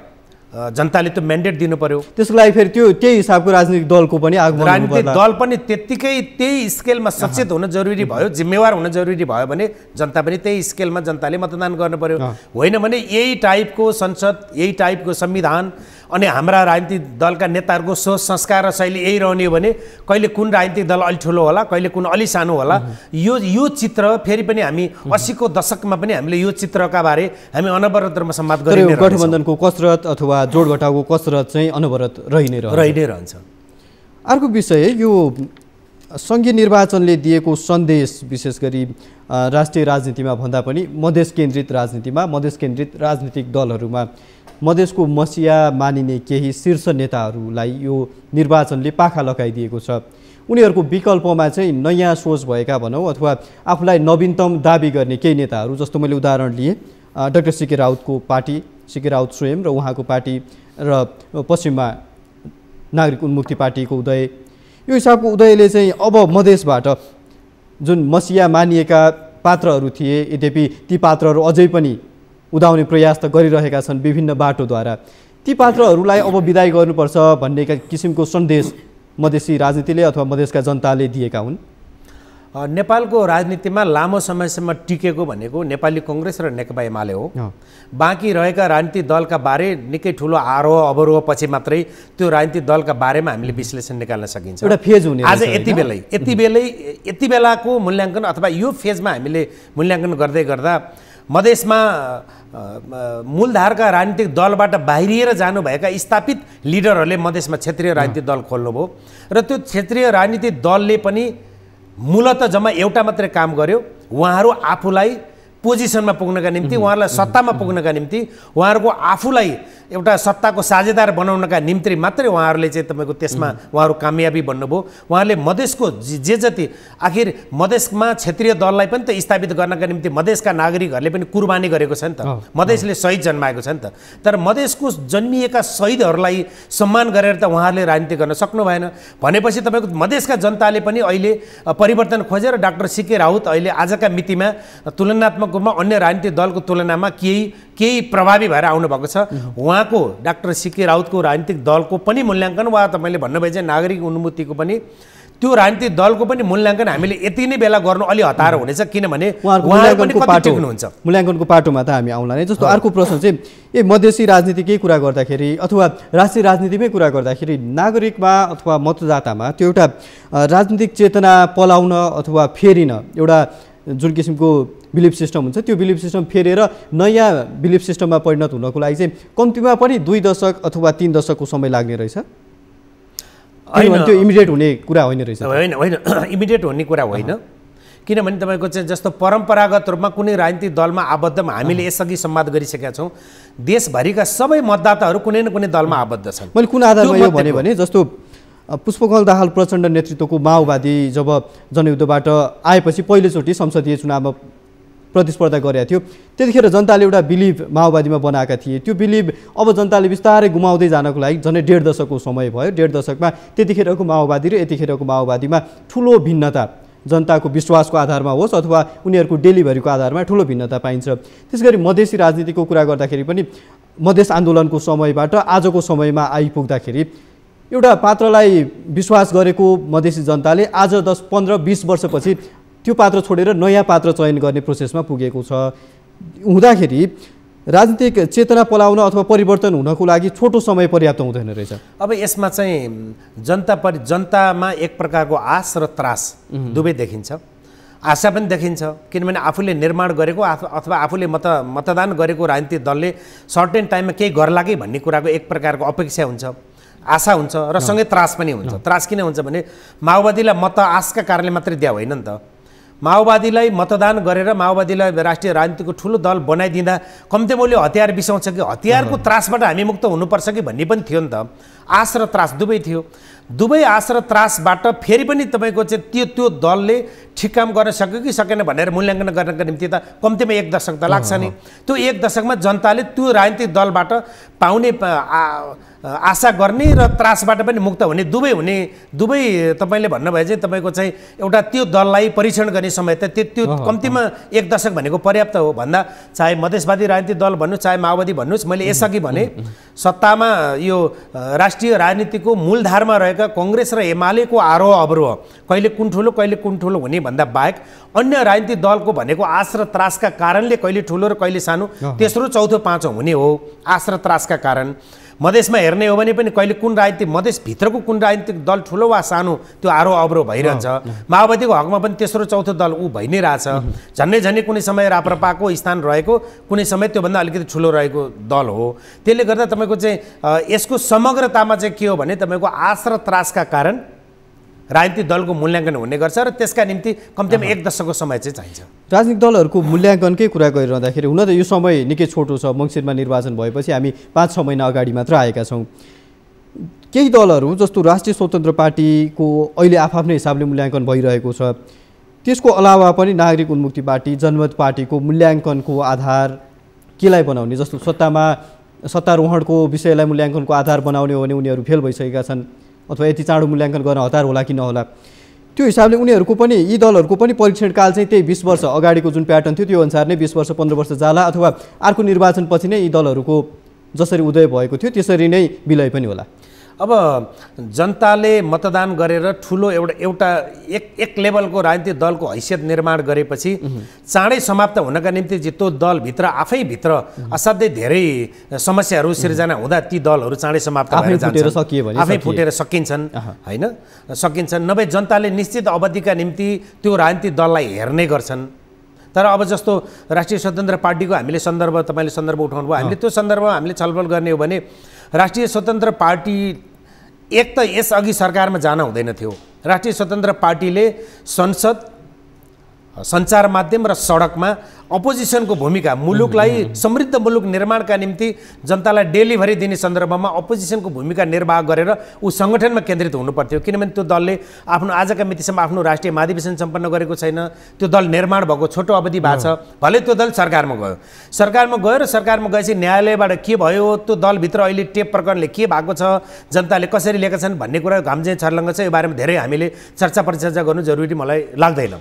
जनताले त्यो म्यान्डेट दिनु पर्यो। त्यसको लागि फेरि त्यही हिसाबको राजनीतिक दलको पनि आगमन, राजनीतिक दल पनि त्यत्तिकै त्यही स्केलमा सचेत हुन जरुरी भयो, जिम्मेवार हुन जरुरी भयो भने जनता पनि त्यही स्केलमा जनताले मतदान गर्नु पर्यो। होइन भने यही टाइपको संसद, यही टाइपको संविधान अनि हाम्रा राजनीतिक दलका नेताहरूको सोच संस्कार र शैली यही रहने हो भने कहिले कुन राजनीतिक दल अलि ठुलो होला, कहिले कुन अलि सानो होला, यो चित्र फेरि पनि हामी 80 को दशकमा पनि हामीले यो चित्रका बारे हामी अनवरत रूपमा संवाद गरिरहेका छौँ। गठबन्धनको कसरत अथवा जोडघटाउको कसरत चाहिँ अनवरत रहि नै रहन्छ। अर्को विषय यो सङ्घीय निर्वाचनले दिएको सन्देश, विशेष गरी राष्ट्रिय राजनीतिमा भन्दा पनि मधेस केन्द्रित राजनीतिमा, मधेस केन्द्रित राजनीतिक दलहरूमा मधेसको मसिया मानिने केही शीर्ष नेताहरूलाई यो निर्वाचनले पाखा लगाइदिएको छ। उनीहरूको विकल्पमा चाहिँ नयाँ सोच भएका भनौँ अथवा आफूलाई नवीनतम दाबी गर्ने केही नेताहरू, जस्तो मैले उदाहरण लिएँ डाक्टर सीके राउतको पार्टी, सीके राउत स्वयं र उहाँको पार्टी र पश्चिममा नागरिक उन्मुक्ति पार्टीको उदय। यो हिसाबको उदयले चाहिँ अब मधेसबाट जुन मसिया मानिएका पात्रहरू थिए, यद्यपि ती पात्रहरू अझै पनि उदाउने प्रयास त गरिरहेका छन् विभिन्न बाटोद्वारा, ती पात्रहरूलाई अब विदाई गर्नुपर्छ भन्ने किसिमको सन्देश मधेसी राजनीतिले अथवा मधेसका जनताले दिएका हुन्। नेपालको राजनीतिमा लामो समयसम्म टिकेको भनेको नेपाली कङ्ग्रेस र नेकपा एमाले हो। बाँकी रहेका राजनीतिक दलका बारे निकै ठुलो आरोह अवरोह पछि मात्रै त्यो राजनीतिक दलका बारेमा हामीले विश्लेषण निकाल्न सकिन्छ। एउटा फेज हुने आज यति बेलाको मूल्याङ्कन अथवा यो फेजमा हामीले मूल्याङ्कन गर्दै गर्दा मधेसमा मूलधारका राजनीतिक दलबाट बाहिरिएर जानुभएका स्थापित लिडरहरूले मधेसमा क्षेत्रीय राजनीतिक दल खोल्नुभयो र त्यो क्षेत्रीय राजनीतिक दलले पनि मूलत जम्मा एउटा मात्रै काम गर्यो। उहाँहरू आफूलाई पोजिसनमा पुग्नका निम्ति, उहाँहरूलाई सत्तामा पुग्नका निम्ति, उहाँहरूको आफूलाई एउटा सत्ताको साझेदार बनाउनका निम्ति मात्रै उहाँहरूले चाहिँ तपाईँको त्यसमा उहाँहरू कामयाबी बन्नुभयो। उहाँहरूले मधेसको जे जति आखिर मधेसमा क्षेत्रीय दललाई पनि त स्थापित गर्नका निम्ति मधेसका नागरिकहरूले पनि कुर्बानी गरेको छ नि त, मधेसले शहीद जन्माएको छ नि त। तर मधेसको जन्मिएका शहीदहरूलाई सम्मान गरेर त उहाँहरूले राजनीति गर्न सक्नु भएन। भनेपछि तपाईँको मधेसका जनताले पनि अहिले परिवर्तन खोजेर डाक्टर सीके राउत अहिले आजका मितिमा तुलनात्मक रूपमा अन्य राजनीतिक दलको तुलनामा केही प्रभावी भएर आउनुभएको छ। उहाँको डाक्टर सीके राउतको राजनीतिक दलको पनि मूल्याङ्कन वा तपाईँले भन्नुभयो चाहिँ नागरिक उन्मुक्तिको पनि त्यो राजनीतिक दलको पनि मूल्याङ्कन हामीले यति नै बेला गर्नु अलि हतार हुनेछ, किनभने उहाँहरू पनि कति टिक्नुहुन्छ। मूल्याङ्कनको पाटोमा त हामी आउँला नै। जस्तो अर्को प्रश्न चाहिँ मधेसी राजनीतिकै कुरा गर्दाखेरि अथवा राष्ट्रिय राजनीतिमै कुरा गर्दाखेरि नागरिकमा अथवा मतदातामा त्यो एउटा राजनीतिक चेतना पलाउन अथवा फेरिन एउटा जुन किसिमको बिलिफ सिस्टम हुन्छ त्यो बिलिफ सिस्टम फेरेर नयाँ बिलिफ सिस्टममा परिणत हुनको लागि चाहिँ कम्तीमा पनि 2 दशक अथवा 3 दशकको समय लाग्ने रहेछ। त्यो इमिडिएट हुने कुरा होइन रहेछ। होइन इमिडिएट हुने कुरा होइन, किनभने तपाईँको चाहिँ जस्तो परम्परागत रूपमा कुनै राजनीतिक दलमा आबद्धमा हामीले यसअघि संवाद गरिसकेका छौँ, देशभरिका सबै मतदाताहरू कुनै न कुनै दलमा आबद्ध छन्। मैले कुन आधारमा यो भने जस्तो पुष्पकमल दाहाल प्रचण्ड नेतृत्वको माओवादी जब जनयुद्धबाट आएपछि पहिलोचोटि संसदीय चुनावमा प्रतिस्पर्धा गरेका थियो, त्यतिखेर जनताले एउटा बिलिभ माओवादीमा बनाएका थिए। त्यो बिलिभ अब जनताले बिस्तारै गुमाउँदै जानको लागि झन्डै 1.5 दशकको समय भयो। 1.5 दशकमा त्यतिखेरको माओवादी र यतिखेरको माओवादीमा ठुलो भिन्नता, जनताको विश्वासको आधारमा होस् अथवा उनीहरूको डेलिभरीको आधारमा ठुलो भिन्नता पाइन्छ। त्यसगरी मधेसी राजनीतिको कुरा गर्दाखेरि पनि मधेस आन्दोलनको समयबाट आजको समयमा आइपुग्दाखेरि एउटा पात्रलाई विश्वास गरेको मधेसी जनताले आज 10, 15, 20 वर्षपछि त्यो पात्र छोडेर नयाँ पात्र चयन गर्ने प्रोसेसमा पुगेको छ। हुँदाखेरि राजनीतिक चेतना पलाउन अथवा परिवर्तन हुनको लागि छोटो समय पर्याप्त हुँदैन रहेछ। अब यसमा चाहिँ जनतामा एक प्रकारको आश र त्रास दुवै देखिन्छ। आशा पनि देखिन्छ, किनभने आफूले निर्माण गरेको अथवा आफूले मतदान गरेको राजनीतिक दलले सर्टेन टाइममा केही गर्ला कि भन्ने कुराको एक प्रकारको अपेक्षा हुन्छ, आशा हुन्छ र सँगै त्रास पनि हुन्छ। त्रास किन हुन्छ भने माओवादीलाई मत आशका कारणले मात्रै दिया होइन नि त। माओवादीलाई मतदान गरेर माओवादीलाई राष्ट्रिय राजनीतिको ठुलो दल बनाइदिँदा कम्तीमूल्य हतियार बिसाउँछ कि हतियारको त्रासबाट हामी मुक्त हुनुपर्छ कि भन्ने पनि थियो नि त। आश र त्रास दुवै थियो। दुवै आश र त्रासबाट फेरि पनि तपाईँको चाहिँ त्यो दलले ठिक काम गर्न सक्यो कि सकेन भनेर मूल्याङ्कन गर्नका निम्ति त कम्तीमा 1 दशक त लाग्छ नि। त्यो 1 दशकमा जनताले त्यो राजनीतिक दलबाट पाउने आशा गर्ने र त्रासबाट पनि मुक्त हुने दुवै तपाईँले भन्नुभयो चाहिँ तपाईँको चाहिँ एउटा त्यो दललाई परीक्षण गर्ने समय त त्यो कम्तीमा 1 दशक भनेको पर्याप्त हो। भन्दा चाहे मधेसवादी राजनीतिक दल भन्नुहोस् चाहे माओवादी भन्नुहोस्, मैले यसअघि भने सत्तामा यो राष्ट्रिय राजनीतिको मूलधारमा रहेका कङ्ग्रेस र एमालेको आरोह अवरोह कहिले कुन ठुलो हुने भन्दा बाहेक अन्य राजनीतिक दलको भनेको आश र त्रासका कारणले कहिले ठुलो र कहिले सानो, तेस्रो चौथो पाँचौँ हुने हो। आश र त्रासका कारण मधेसमा हेर्ने हो भने पनि कहिले कुन राजनीतिक मधेसभित्रको कुन राजनीतिक दल ठुलो वा सानो त्यो आरोह अवरोह भइरहन्छ। माओवादीको हकमा पनि तेस्रो चौथो दल भइ नै रहेछ। झन्डै कुनै समय राप्रपाको स्थान रहेको, कुनै समय त्योभन्दा अलिकति ठुलो रहेको दल हो। त्यसले गर्दा तपाईँको चाहिँ यसको समग्रतामा चाहिँ के हो भने तपाईँको आश र त्रासका कारण राजनीतिक दलको मूल्याङ्कन हुने गर्छ र त्यसका निम्ति कम्तीमा 1 दशकको समय चाहिँ चाहिन्छ। राजनीतिक दलहरूको मूल्याङ्कनकै कुरा गरिरहँदाखेरि हुन त यो समय निकै छोटो छ। मङ्सिरमा निर्वाचन भएपछि हामी 5-6 महिना अगाडि मात्र आएका छौँ। केही दलहरू जस्तो राष्ट्रिय स्वतन्त्र पार्टीको अहिले आफ्नै हिसाबले मूल्याङ्कन भइरहेको छ। त्यसको अलावा पनि नागरिक उन्मुक्ति पार्टी, जनमत पार्टीको मूल्याङ्कनको आधार केलाई बनाउने, जस्तो सत्तारोहणको विषयलाई मूल्याङ्कनको आधार बनाउने हो भने उनीहरू फेल भइसकेका छन् अथवा यति चाँडो मूल्याङ्कन गर्न हतार होला कि नहोला, त्यो हिसाबले उनीहरूको पनि यी दलहरूको पनि परीक्षणकाल चाहिँ त्यही 20 वर्ष अगाडिको जुन प्याटर्न थियो त्यो अनुसार नै 20 वर्ष 15 वर्ष जाला अथवा अर्को निर्वाचनपछि नै यी दलहरूको जसरी उदय भएको थियो त्यसरी नै विलय पनि होला। अब जनताले मतदान गरेर ठुलो एउटा एक लेभलको राजनीतिक दलको हैसियत निर्माण गरेपछि चाँडै समाप्त हुनका निम्ति त्यो दलभित्र आफैभित्र असाध्यै धेरै समस्याहरू सिर्जना हुँदा ती दलहरू चाँडै समाप्त भएर जान्छन्, आफै फुटेर सकिन्छन् हैन, सकिन्छन्। नभए जनताले निश्चित अवधिका निम्ति त्यो राजनीतिक दललाई हेर्ने गर्छन्। तर अब जस्तो राष्ट्रिय स्वतन्त्र पार्टीको हामीले सन्दर्भ, तपाईँले सन्दर्भ उठाउनु भयो, हामीले त्यो सन्दर्भमा हामीले छलफल गर्ने हो भने राष्ट्रिय स्वतन्त्र पार्टी एक त यसअघि सरकारमा जान हुँदैन थियो। राष्ट्रिय स्वतन्त्र पार्टीले संसद, सञ्चार माध्यम र सडकमा अपोजिसनको भूमिका, मुलुकलाई समृद्ध मुलुक निर्माणका निम्ति जनतालाई डेलिभरी दिने सन्दर्भमा अपोजिसनको भूमिका निर्वाह गरेर ऊ सङ्गठनमा केन्द्रित हुनुपर्थ्यो। किनभने त्यो दलले आफ्नो आजका मितिसम्म आफ्नो राष्ट्रिय महाधिवेशन सम्पन्न गरेको छैन। त्यो दल निर्माण भएको छोटो अवधि भएको छ। भले त्यो दल सरकारमा गयो, सरकारमा गयो र सरकारमा गएपछि न्यायालयबाट के भयो, त्यो दलभित्र अहिले टेप प्रकरणले के भएको छ, जनताले कसरी लिएका छन् भन्ने कुरा घामझै छर्लङ्ग छ। यो बारेमा धेरै हामीले चर्चा परिचर्चा गर्नु जरुरी मलाई लाग्दैन।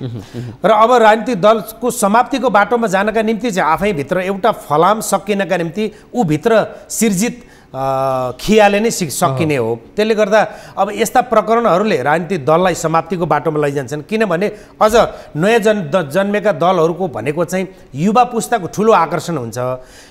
र अब राजनीतिक दलको समाप्तिको बाटोमा जानका निम्ति चाहिँ आफैभित्र एउटा फलाम सकिनका निम्ति ऊ भित्र सिर्जित खियाले नै सकिने हो। त्यसले गर्दा अब यस्ता प्रकरणहरूले राजनीतिक दललाई समाप्तिको बाटोमा लैजान्छन्। किनभने अझ नयाँ जन्मेका दलहरूको भनेको चाहिँ युवा पुस्ताको ठुलो आकर्षण हुन्छ।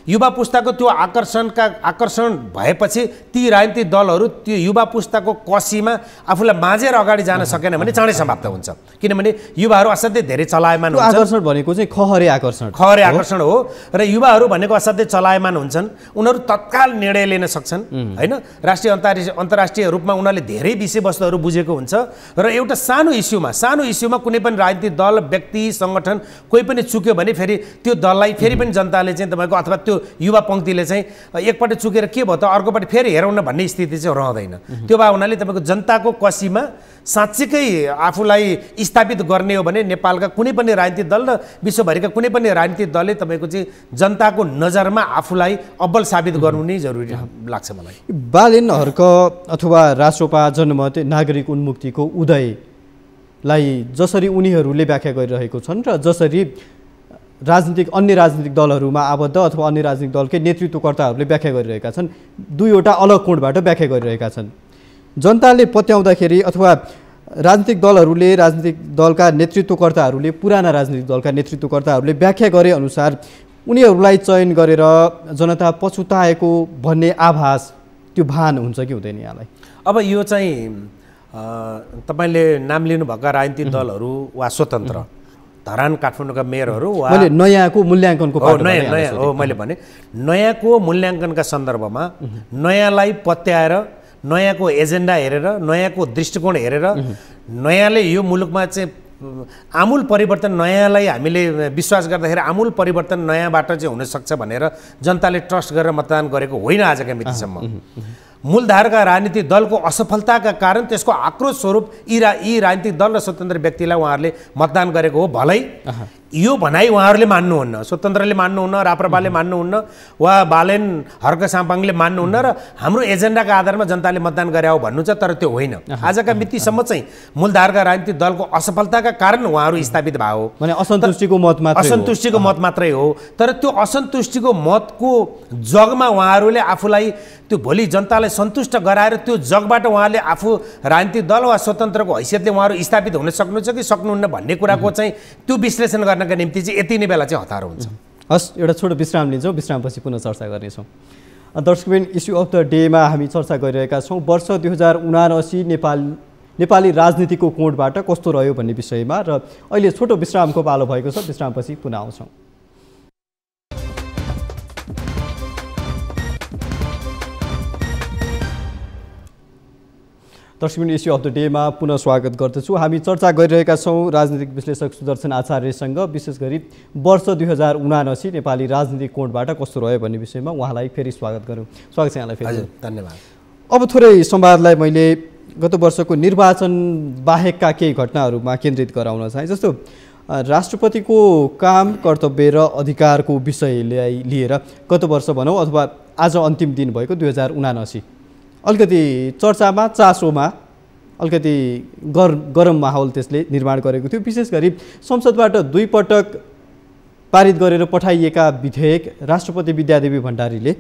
युवा पुस्ताको त्यो आकर्षण भएपछि ती राजनीतिक दलहरू त्यो युवा पुस्ताको कसीमा आफूलाई माझेर अगाडि जान सकेन भने चाँडै समाप्त हुन्छ। किनभने युवाहरू असाध्यै धेरै चलायमान हुन्छन्। आकर्षण भनेको चाहिँ खहरे आकर्षण हो र युवाहरू भनेको असाध्यै चलायमान हुन्छन्। उनीहरू तत्काल निर्णय लिन सक्छन् हैन। राष्ट्रिय अन्तर्राष्ट्रिय रूपमा उनीहरूले धेरै विषयवस्तुहरू बुझेको हुन्छ र एउटा सानो इस्युमा कुनै पनि राजनीतिक दल, व्यक्ति, सङ्गठन कोही पनि चुक्यो भने फेरि त्यो दललाई फेरि पनि जनताले चाहिँ तपाईँको अथवा त्यो युवा पङ्क्तिले चाहिँ एकपल्ट चुकेर के भयो त अर्कोपल्ट फेरि हेरौँ न भन्ने स्थिति चाहिँ रहँदैन। त्यो भए हुनाले तपाईँको जनताको कसीमा साँच्चीकै आफूलाई स्थापित गर्ने हो भने नेपालका कुनै पनि राजनीतिक दल र विश्वभरिका कुनै पनि राजनीतिक दलले तपाईँको चाहिँ जनताको नजरमा आफूलाई अब्बल साबित गर्नु नै जरुरी लाग्छ मलाई। बालेन हर्क अथवा राष्ट्रपा जनमत नागरिक उन्मुक्तिको उदयलाई जसरी उनीहरूले व्याख्या गरिरहेको छन् र जसरी अन्य राजनीतिक दलहरूमा आबद्ध अथवा अन्य राजनीतिक दलकै नेतृत्वकर्ताहरूले व्याख्या गरिरहेका छन्, दुईवटा अलग कोणबाट व्याख्या गरिरहेका छन्। जनताले पत्याउँदाखेरि अथवा राजनीतिक दलहरूले, राजनीतिक दलका नेतृत्वकर्ताहरूले, पुराना राजनीतिक दलका नेतृत्वकर्ताहरूले व्याख्या गरे अनुसार उनीहरूलाई चयन गरेर जनता पछुताएको भन्ने आभास, त्यो भान हुन्छ कि हुँदैन यहाँलाई? अब यो चाहिँ तपाईँले नाम लिनुभएका राजनीतिक दलहरू वा स्वतन्त्र धरान काठमाडौँका मेयरहरू वा मैले नयाँको मूल्याङ्कनको नयाँ हो, मैले भने नयाँको मूल्याङ्कनका सन्दर्भमा नयाँलाई पत्याएर, नयाँको एजेन्डा हेरेर, नयाँको दृष्टिकोण हेरेर नयाँले यो मुलुकमा चाहिँ आमूल परिवर्तन, नयाँलाई हामीले विश्वास गर्दाखेरि आमूल परिवर्तन नयाँबाट चाहिँ हुनसक्छ भनेर जनताले ट्रस्ट गरेर मतदान गरेको होइन आजका मितिसम्म। मूलधारका राजनीतिक दलको असफलताका कारण त्यसको आक्रोश स्वरूप यी राजनीतिक दल र स्वतन्त्र व्यक्तिलाई उहाँहरूले मतदान गरेको हो। भलै यो भनाइ उहाँहरूले मान्नुहुन्न, स्वतन्त्रले मान्नुहुन्न, राप्रपाले मान्नुहुन्न वा बालेन हर्क साम्पाङले मान्नुहुन्न र हाम्रो एजेन्डाका आधारमा जनताले मतदान गरे हो भन्नुहुन्छ, तर त्यो होइन। आजका मितिसम्म चाहिँ मूलधारका राजनीतिक दलको असफलताका कारण उहाँहरू स्थापित भयो हो, भने असन्तुष्टिको मत मात्रै हो। तर त्यो असन्तुष्टिको मतको जगमा उहाँहरूले आफूलाई त्यो भोलि जनतालाई सन्तुष्ट गराएर त्यो जगबाट उहाँले आफू राजनीतिक दल वा स्वतन्त्रको हैसियतले उहाँहरू स्थापित हुन सक्नुहुन्छ कि सक्नुहुन्न भन्ने कुराको चाहिँ त्यो विश्लेषण गर्नका निम्ति चाहिँ यति नै बेला चाहिँ हतारो हुन्छ। हस्, एउटा छोटो विश्राम लिन्छौँ, विश्रामपछि पुनः चर्चा गर्नेछौँ। दर्शकबिन, इस्यु अफ द डेमा हामी चर्चा गरिरहेका छौँ वर्ष 2079 नेपाली राजनीतिको कोणबाट कस्तो रह्यो भन्ने विषयमा, र अहिले छोटो विश्रामको पालो भएको छ। विश्रामपछि पुनः आउँछौँ। दर्शकबिन, इस्यु अफ द डेमा पुनः स्वागत गर्दछु। हामी चर्चा गरिरहेका छौँ राजनीतिक विश्लेषक सुदर्शन आचार्यसँग, विशेष गरी वर्ष 2079 नेपाली राजनीतिक कोणबाट कस्तो रह्यो भन्ने विषयमा। उहाँलाई फेरि स्वागत गरौँ। स्वागत छ यहाँलाई फेरि। धन्यवाद। अब थोरै संवादलाई मैले गत वर्षको निर्वाचन बाहेकका केही घटनाहरूमा केन्द्रित गराउन चाहे। जस्तो राष्ट्रपतिको काम, कर्तव्य र अधिकारको विषयलाई लिएर गत वर्ष भनौँ अथवा आज अन्तिम दिन भएको 2079 अलिकति चर्चामा, चासोमा, अलिकति गरम माहौल त्यसले निर्माण गरेको थियो। विशेष गरी संसदबाट 2 पटक पारित गरेर पठाइएका विधेयक राष्ट्रपति विद्यादेवी भण्डारीले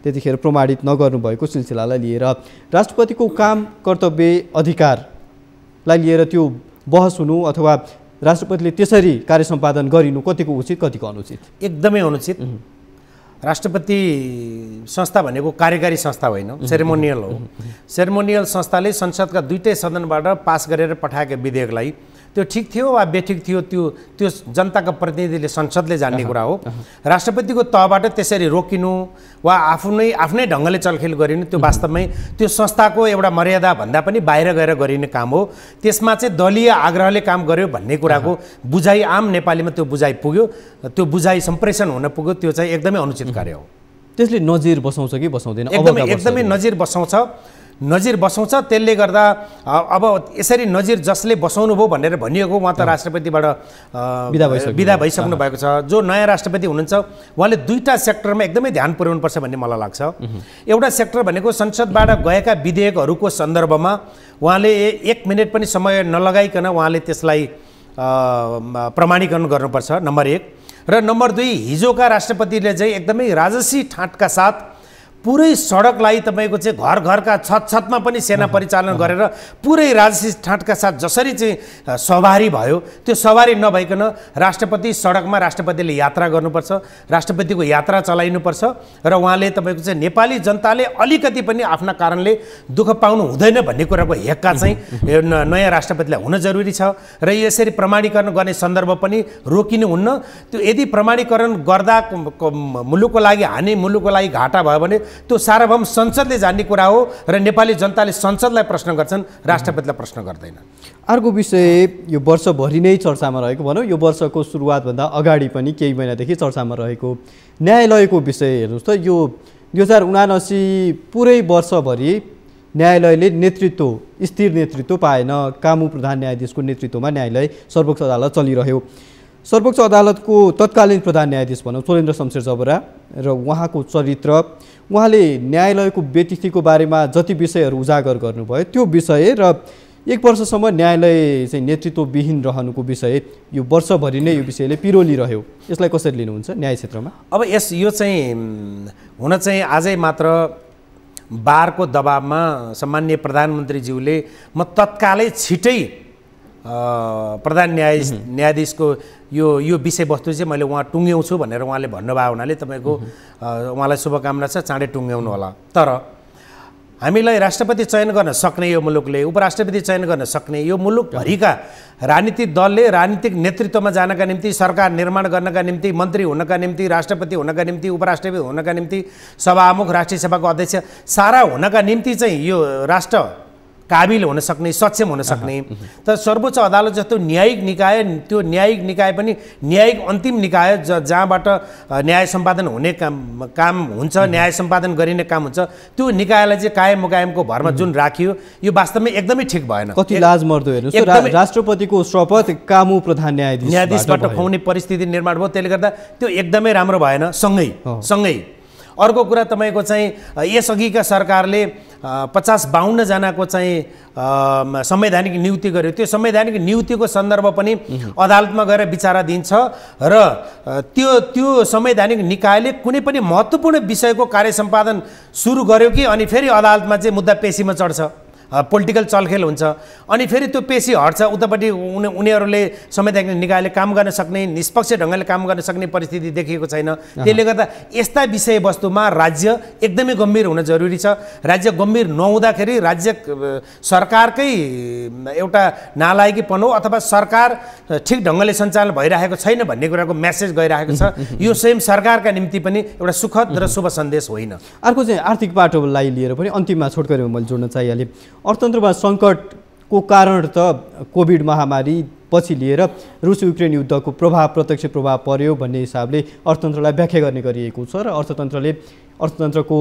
त्यतिखेर प्रमाणित नगर्नुभएको सिलसिलालाई लिएर राष्ट्रपतिको काम कर्तव्य अधिकारलाई लिएर त्यो बहस हुनु अथवा राष्ट्रपतिले त्यसरी कार्य सम्पादन गरिनु कतिको उचित कतिको अनुचित? एकदमै अनुचित। राष्ट्रपति संस्था भनेको कार्यकारी संस्था होइन, सेरेमोनियल हो। सेरेमोनियल संस्थाले संसदका दुईटै सदनबाट पास गरेर पठाएका विधेयकलाई त्यो ठिक थियो वा बेठिक थियो त्यो जनताका प्रतिनिधिले संसदले जान्ने कुरा हो। राष्ट्रपतिको तहबाट त्यसरी रोकिनु वा आफ्नै ढङ्गले चलखेल गरिनु त्यो वास्तवमै त्यो संस्थाको एउटा मर्यादा भन्दा पनि बाहिर गएर गरिने काम हो। त्यसमा चाहिँ दलीय आग्रहले काम गर्यो भन्ने कुराको बुझाइ आम नेपालीमा त्यो बुझाइ पुग्यो, त्यो बुझाइ सम्प्रेषण हुन पुग्यो, त्यो चाहिँ एकदमै अनुचित कार्य हो। त्यसले नजिर बसाउँछ कि बसाउँदैन? एकदमै नजिर बसाउँछ। त्यसले गर्दा अब यसरी नजिर जसले बसाउनु भयो भनेर भनिएको उहाँ त राष्ट्रपतिबाट बिदा भइसक्नु भएको छ। जो नयाँ राष्ट्रपति हुनुहुन्छ उहाँले दुईटा सेक्टरमा एकदमै ध्यान पुर्याउनुपर्छ भन्ने मलाई लाग्छ। एउटा सेक्टर भनेको संसदबाट गएका विधेयकहरूको सन्दर्भमा उहाँले 1 मिनेट पनि समय नलगाइकन उहाँले त्यसलाई प्रमाणीकरण गर्नुपर्छ, नम्बर 1। र नम्बर 2, हिजोका राष्ट्रपतिले चाहिँ एकदमै राजसी ठाटका साथ पुरै सडकलाई तपाईँको चाहिँ घर घरका छतमा पनि सेना परिचालन गरेर पुरै राजसी ठाटका साथ जसरी चाहिँ सवारी भयो त्यो सवारी नभइकन राष्ट्रपति सडकमा राष्ट्रपतिले यात्रा गर्नुपर्छ, राष्ट्रपतिको यात्रा चलाइनुपर्छ र उहाँले तपाईँको चाहिँ नेपाली जनताले अलिकति पनि आफ्ना कारणले दुःख पाउनु हुँदैन भन्ने कुराको हेक्का चाहिँ नयाँ राष्ट्रपतिलाई हुन जरुरी छ। र यसरी प्रमाणीकरण गर्ने सन्दर्भ पनि रोकिनु हुन्न। त्यो यदि प्रमाणीकरण गर्दा मुलुकको लागि हानि मुलुकको लागि घाटा भयो भने त्यो सार्वभौम संसदले जान्ने कुरा हो र नेपाली जनताले संसदलाई प्रश्न गर्छन्, राष्ट्रपतिलाई प्रश्न गर्दैन। अर्को विषय यो वर्षभरि नै चर्चामा रहेको भनौँ, यो वर्षको सुरुवातभन्दा अगाडि पनि केही महिनादेखि चर्चामा रहेको न्यायालयको विषय हेर्नुहोस् त। यो 2079 पुरै वर्षभरि न्यायालयले स्थिर नेतृत्व पाएन। कामु प्रधान न्यायाधीशको नेतृत्वमा न्यायालय सर्वोच्च अदालत चलिरह्यो। सर्वोच्च अदालतको तत्कालीन प्रधान न्यायाधीश भनौँ चोलेन्द्र शमशेर जबरा र उहाँको चरित्र, उहाँले न्यायालयको व्यतिथिको बारेमा जति विषयहरू उजागर गर्नुभयो त्यो विषय र 1 वर्षसम्म न्यायालय चाहिँ नेतृत्वविहीन रहनुको विषय यो वर्षभरि नै यो विषयले पिरोलिरह्यो। यसलाई कसरी लिनुहुन्छ न्याय क्षेत्रमा? अब यो चाहिँ हुन चाहिँ आजै मात्र बारको दबावमा सम्माननीय प्रधानमन्त्रीज्यूले म तत्कालै छिटै प्रधान न्यायाधीशको यो विषयवस्तु चाहिँ मैले उहाँ टुङ्ग्याउँछु भनेर उहाँले भन्नुभयो हुनाले तपाईँको उहाँलाई शुभकामना छ, चाँडै टुङ्ग्याउनु होला। तर हामीलाई राष्ट्रपति चयन गर्न सक्ने यो मुलुकले, उपराष्ट्रपति चयन गर्न सक्ने यो मुलुकभरिका राजनीतिक दलले राजनीतिक नेतृत्वमा जानका निम्ति, सरकार निर्माण गर्नका निम्ति, मन्त्री हुनका निम्ति, राष्ट्रपति हुनका निम्ति, उपराष्ट्रपति हुनका निम्ति, सभामुख, राष्ट्रिय सभाको अध्यक्ष सारा हुनका निम्ति चाहिँ यो राष्ट्र काबिल हुन सक्ने, सक्षम हुन सक्ने। तर सर्वोच्च अदालत जस्तो न्यायिक निकाय, त्यो न्यायिक निकाय पनि न्यायिक अन्तिम निकाय जहाँबाट न्याय सम्पादन हुने काम हुन्छ, न्याय सम्पादन गरिने काम हुन्छ, त्यो निकायलाई चाहिँ कायम मुकायमको भरमा जुन राखियो यो वास्तवमै एकदमै ठिक भएन। कति लाजमर्दो हेर्नुहोस्, राष्ट्रपतिको शपथ कामु प्रधान न्यायाधीशबाट खुवाउने परिस्थिति निर्माण भयो। त्यसले गर्दा त्यो एकदमै राम्रो भएन। सँगै अर्को कुरा तपाईँको चाहिँ यसअघिका सरकारले 50-52 जनाको चाहिँ संवैधानिक नियुक्ति गर्यो। त्यो संवैधानिक नियुक्तिको सन्दर्भ पनि अदालतमा गएर विचारा दिन्छ र त्यो संवैधानिक निकायले कुनै पनि महत्त्वपूर्ण विषयको कार्य सम्पादन सुरु गर्यो कि अनि फेरि अदालतमा चाहिँ मुद्दा पेशीमा चढ्छ, पोलिटिकल चलखेल हुन्छ, अनि फेरि त्यो पेशी हट्छ। उतापट्टि उनीहरूले संवैधानिक निकायले काम गर्न सक्ने, निष्पक्ष ढङ्गले काम गर्न सक्ने परिस्थिति देखिएको छैन। त्यसले गर्दा यस्ता विषयवस्तुमा राज्य एकदमै गम्भीर हुन जरुरी छ। राज्य गम्भीर नहुँदाखेरि राज्य सरकारकै एउटा नालायकीपन हो अथवा सरकार ठिक ढङ्गले सञ्चालन भइरहेको छैन भन्ने कुराको मेसेज गइरहेको छ। यो स्वयं सरकारका निम्ति पनि एउटा सुखद र शुभ सन्देश होइन। अर्को चाहिँ आर्थिक पाटोलाई लिएर पनि अन्तिममा छोटकरीमा मैले जोड्न चाहिहालेँ। अर्थतन्त्रमा सङ्कटको कारण त कोभिड महामारी पछि लिएर रुस युक्रेन युद्धको प्रत्यक्ष प्रभाव पर्यो भन्ने हिसाबले अर्थतन्त्रलाई व्याख्या गर्ने गरिएको छ र अर्थतन्त्रको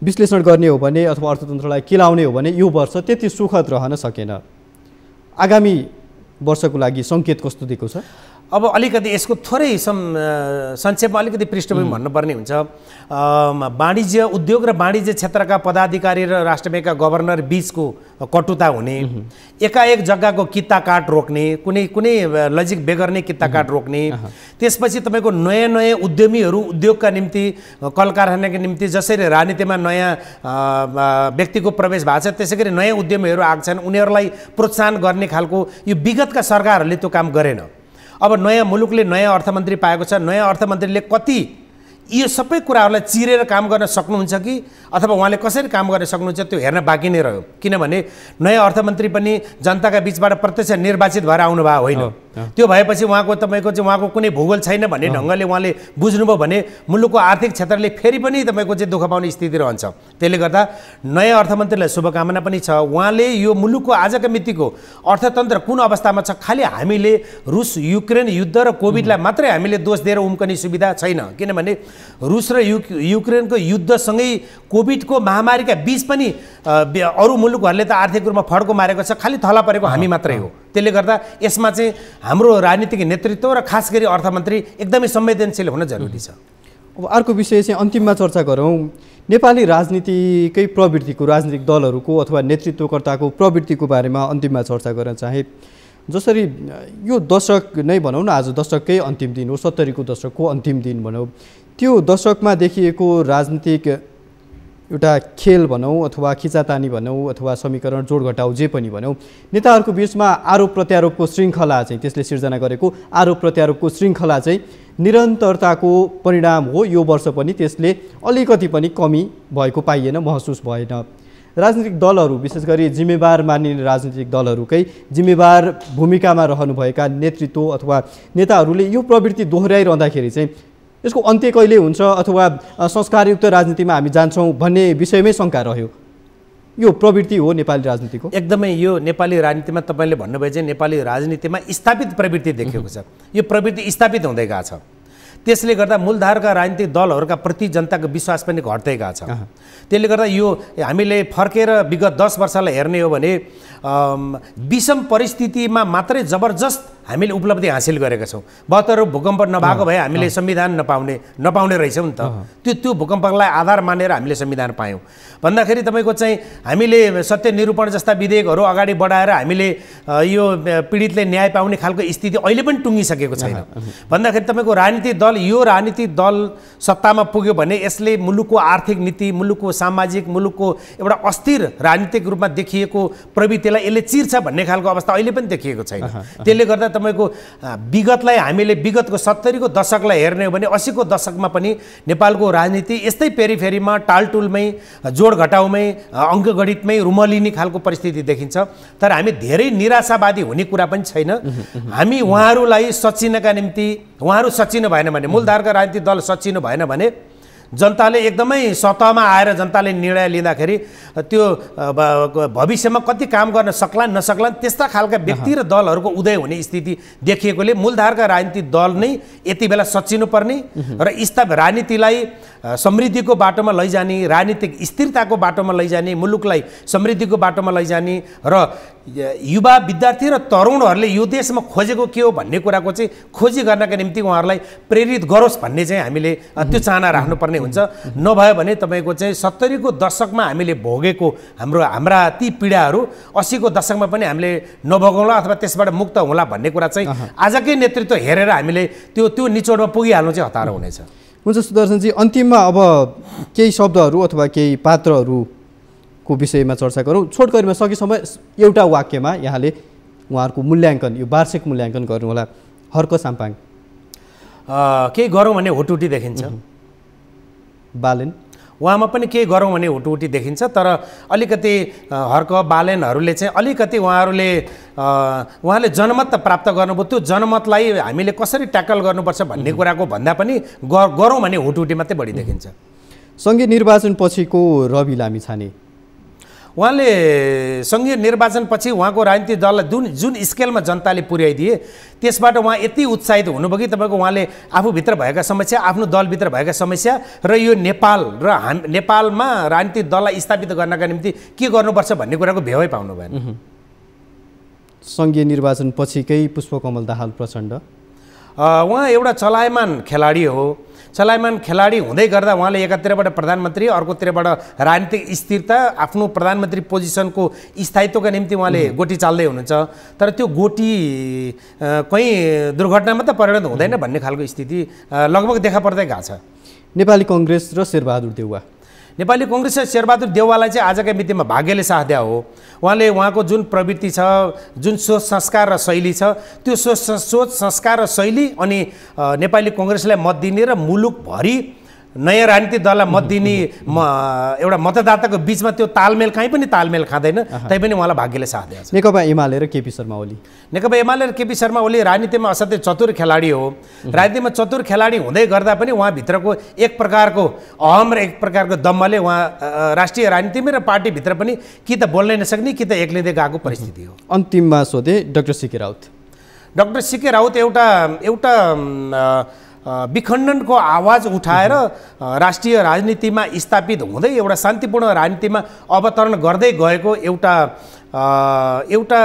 विश्लेषण गर्ने हो भने अथवा अर्थतन्त्रलाई केलाउने हो भने यो वर्ष त्यति सुखद रहन सकेन। आगामी वर्षको लागि सङ्केत कस्तो दिएको छ? अब अलिकति यसको थोरै संक्षेपमा अलिकति पृष्ठभूमि भन्नुपर्ने हुन्छ। वाणिज्य उद्योग र वाणिज्य क्षेत्रका पदाधिकारी र राष्ट्र ब्याङ्कका गभर्नर बीचको कटुता हुने, एकाएक जग्गाको किता काट रोक्ने, कुनै लजिक बेगर्ने किता काट रोक्ने, त्यसपछि तपाईँको नयाँ नयाँ उद्यमीहरू उद्योगका निम्ति कल कारखानाका निम्ति जसरी राजनीतिमा नयाँ व्यक्तिको प्रवेश भएको छ त्यसै गरी नयाँ उद्यमीहरू आएको छन्, उनीहरूलाई प्रोत्साहन गर्ने खालको यो विगतका सरकारहरूले त्यो काम गरेन। अब नयाँ मुलुकले नयाँ अर्थमन्त्री पाएको छ, नयाँ अर्थमन्त्रीले कति यो सबै कुराहरूलाई चिरेर काम गर्न सक्नुहुन्छ कि अथवा उहाँले कसरी काम गर्न सक्नुहुन्छ त्यो हेर्न बाँकी नै रह्यो। किनभने नयाँ अर्थमन्त्री पनि जनताका बीचबाट प्रत्यक्ष निर्वाचित भएर आउनुभएको होइन। त्यो भएपछि उहाँको तपाईँको चाहिँ उहाँको कुनै भूगोल छैन भन्ने ढङ्गले उहाँले बुझ्नुभयो भने मुलुकको आर्थिक क्षेत्रले फेरि पनि तपाईँको चाहिँ दुःख पाउने स्थिति रहन्छ। त्यसले गर्दा नयाँ अर्थमन्त्रीलाई शुभकामना पनि छ। उहाँले यो मुलुकको आजका मितिको अर्थतन्त्र कुन अवस्थामा छ, खालि हामीले रुस युक्रेन युद्ध र कोभिडलाई मात्रै हामीले दोष दिएर उम्कने सुविधा छैन। किनभने रुस र युक्रेनको युद्धसँगै कोभिडको महामारीका बीच पनि अरू मुलुकहरूले त आर्थिक रूपमा फड्को मारेको छ, खालि थला परेको हामी मात्रै हो। त्यसले गर्दा यसमा चाहिँ हाम्रो राजनीतिक नेतृत्व र खास गरी अर्थमन्त्री एकदमै संवेदनशील हुन जरुरी छ। अब अर्को विषय चाहिँ अन्तिममा चर्चा गरौँ। नेपाली राजनीतिकै प्रवृत्तिको, राजनीतिक दलहरूको अथवा नेतृत्वकर्ताको प्रवृत्तिको बारेमा अन्तिममा चर्चा गर्न चाहे। जसरी यो दशक नै भनौँ न, आज दशककै अन्तिम दिन हो, 70को दशकको अन्तिम दिन भनौँ, त्यो दशकमा देखिएको राजनीतिक एउटा खेल भनौँ अथवा खिचातानी भनौँ अथवा समीकरण जोड घटाउ जे पनि भनौँ, नेताहरूको बिचमा आरोप प्रत्यारोपको श्रृङ्खला चाहिँ त्यसले सिर्जना गरेको आरोप प्रत्यारोपको श्रृङ्खला चाहिँ निरन्तरताको परिणाम हो। यो वर्ष पनि त्यसले अलिकति पनि कमी भएको पाइएन, महसुस भएन। राजनीतिक दलहरू विशेष गरी जिम्मेवार मानिने राजनीतिक दलहरूकै जिम्मेवार भूमिकामा रहनुभएका नेतृत्व अथवा नेताहरूले यो प्रवृत्ति दोहोऱ्याइरहँदाखेरि चाहिँ यसको अन्त्य कहिले हुन्छ अथवा संस्कारयुक्त राजनीतिमा हामी जान्छौँ भन्ने विषयमै शङ्का रह्यो। यो प्रवृत्ति हो नेपाली राजनीतिको? एकदमै यो नेपाली राजनीतिमा तपाईँले भन्नुभयो चाहिँ नेपाली राजनीतिमा स्थापित प्रवृत्ति देखेको छ। यो प्रवृत्ति स्थापित हुँदै गएको छ। त्यसले गर्दा मूलधारका राजनीतिक दलहरूका प्रति जनताको विश्वास पनि घट्दै गएको छ। त्यसले गर्दा यो हामीले फर्केर विगत 10 वर्षलाई हेर्ने हो भने विषम परिस्थितिमा मात्रै जबरजस्त हामीले उपलब्धि हासिल गरेका छौँ। 72 भूकम्प नभएको भए हामीले संविधान नपाउने रहेछौँ नि त। त्यो भूकम्पलाई आधार मानेर हामीले संविधान पायौँ भन्दाखेरि तपाईँको चाहिँ हामीले सत्य निरूपण जस्ता विधेयकहरू अगाडि बढाएर हामीले यो पीडितले न्याय पाउने खालको स्थिति अहिले पनि टुङ्गिसकेको छैन भन्दाखेरि तपाईँको राजनीतिक दल सत्तामा पुग्यो भने यसले मुलुकको आर्थिक नीति, मुलुकको सामाजिक, मुलुकको एउटा अस्थिर राजनीतिक रूपमा देखिएको प्रवृत्तिलाई यसले चिर्छ भन्ने खालको अवस्था अहिले पनि देखिएको छैन। त्यसले गर्दा तपाईँको विगतलाई हामीले विगतको 70को दशकलाई हेर्ने हो भने 80को दशकमा पनि नेपालको राजनीति यस्तै पेरिफेरीमा टालटुलमै जोड घटाउमै अङ्कगणितमै रुमलिने खालको परिस्थिति देखिन्छ। तर हामी धेरै निराशावादी हुने कुरा पनि छैन। हामी उहाँहरूलाई सचिनका निम्ति उहाँहरू सचिनु भएन भने, मूलधारका राजनीतिक दल सचिनु भएन भने जनताले एकदमै सतहमा आएर जनताले निर्णय लिँदाखेरि त्यो भविष्यमा कति काम गर्न सक्लान् नसक्लान् त्यस्ता खालका व्यक्ति र दलहरूको उदय हुने स्थिति देखिएकोले मूलधारका राजनीतिक दल नै यति बेला सचिनु पर्ने र राजनीतिलाई समृद्धिको बाटोमा लैजाने, राजनीतिक स्थिरताको बाटोमा लैजाने, मुलुकलाई समृद्धिको बाटोमा लैजाने र युवा विद्यार्थी र तरुणहरूले यो देशमा खोजेको के हो भन्ने कुराको चाहिँ खोजी गर्नका निम्ति उहाँहरूलाई प्रेरित गरोस् भन्ने चाहिँ हामीले त्यो चाहना राख्नुपर्ने हुन्छ। नभए भने तपाईँको चाहिँ 70को दशकमा हामीले भोगेको हाम्रा ती पीडाहरू 80को दशकमा पनि हामीले नभोगौँला अथवा त्यसबाट मुक्त होला भन्ने कुरा चाहिँ आजकै नेतृत्व हेरेर हामीले त्यो निचोडमा पुगिहाल्नु चाहिँ हतारो हुनेछ। हुन्छ सुदर्शनजी, अन्तिममा अब केही शब्दहरू अथवा केही पात्रहरूको विषयमा चर्चा गरौँ। छोटकरीमा सकेसम्म एउटा वाक्यमा यहाँले उहाँहरूको मूल्याङ्कन, यो वार्षिक मूल्याङ्कन गर्नुहोला। हर्क साम्पाङ केही गरौँ भने हुटुटी देखिन्छ। बालेन उहाँमा पनि केही गरौँ भने हुटुटी देखिन्छ। तर अलिकति हर्क बालेनहरूले चाहिँ अलिकति उहाँले जनमत त प्राप्त गर्नुभयो, त्यो जनमतलाई हामीले कसरी ट्याकल गर्नुपर्छ भन्ने कुराको भन्दा पनि गरौँ भने हुटुटी मात्रै बढी देखिन्छ। सङ्घीय निर्वाचन पछिको रवि लामिछाने, उहाँले सङ्घीय निर्वाचनपछि उहाँको राजनीतिक दललाई जुन स्केलमा जनताले पुर्याइदिए त्यसबाट उहाँ यति उत्साहित हुनुभयो कि तपाईँको उहाँले आफूभित्र भएका समस्या, आफ्नो दलभित्र भएका समस्या र यो नेपालमा राजनीतिक दललाई स्थापित गर्नका निम्ति के गर्नुपर्छ भन्ने कुराको भेवै पाउनु भएन। सङ्घीय निर्वाचन पछिकै पुष्पकमल दाहाल प्रचण्ड, उहाँ एउटा चलायमान खेलाडी हो। चलायमान खेलाडी हुँदै गर्दा उहाँले एकातिरबाट प्रधानमन्त्री, अर्कोतिरबाट राजनीतिक स्थिरता, आफ्नो प्रधानमन्त्री पोजिसनको स्थायित्वका निम्ति उहाँले गोटी चाल्दै हुनुहुन्छ। तर त्यो गोटी कहीँ दुर्घटनामा त परिणत हुँदैन भन्ने खालको स्थिति लगभग देखा पर्दै गएको छ। नेपाली कङ्ग्रेस र शेरबहादुर देउवा, नेपाली कङ्ग्रेस र शेरबहादुर देउवालाई चाहिँ आजका मितिमा भाग्यले साथ दिया हो। उहाँले उहाँको जुन प्रवृत्ति छ, जुन सोच संस्कार र शैली छ, त्यो सोच संस्कार र शैली अनि नेपाली कङ्ग्रेसलाई मत दिने र मुलुकभरि नयाँ राजनीतिक दललाई मत दिने एउटा मतदाताको बिचमा त्यो तालमेल कहीँ पनि तालमेल खाँदैन। तैपनि उहाँलाई भाग्यले साथ दिएको छ। नेकपा एमाले र केपी शर्मा ओली, नेकपा एमाले र केपी शर्मा ओली राजनीतिमा असाध्यै चतुर खेलाडी हो। राजनीतिमा चतुर खेलाडी हुँदै गर्दा पनि उहाँभित्रको एक प्रकारको अहम र एक प्रकारको दम्मले उहाँ राष्ट्रिय राजनीतिमा र पार्टीभित्र पनि कि त बोल्नै नसक्ने कि त एक्लिँदै गएको परिस्थिति हो। अन्तिममा सोधे doctor C K Raut. Doctor C K Raut एउटा विखण्डनको आवाज उठाएर राष्ट्रिय राजनीतिमा स्थापित हुँदै एउटा शान्तिपूर्ण राजनीतिमा अवतरण गर्दै गएको एउटा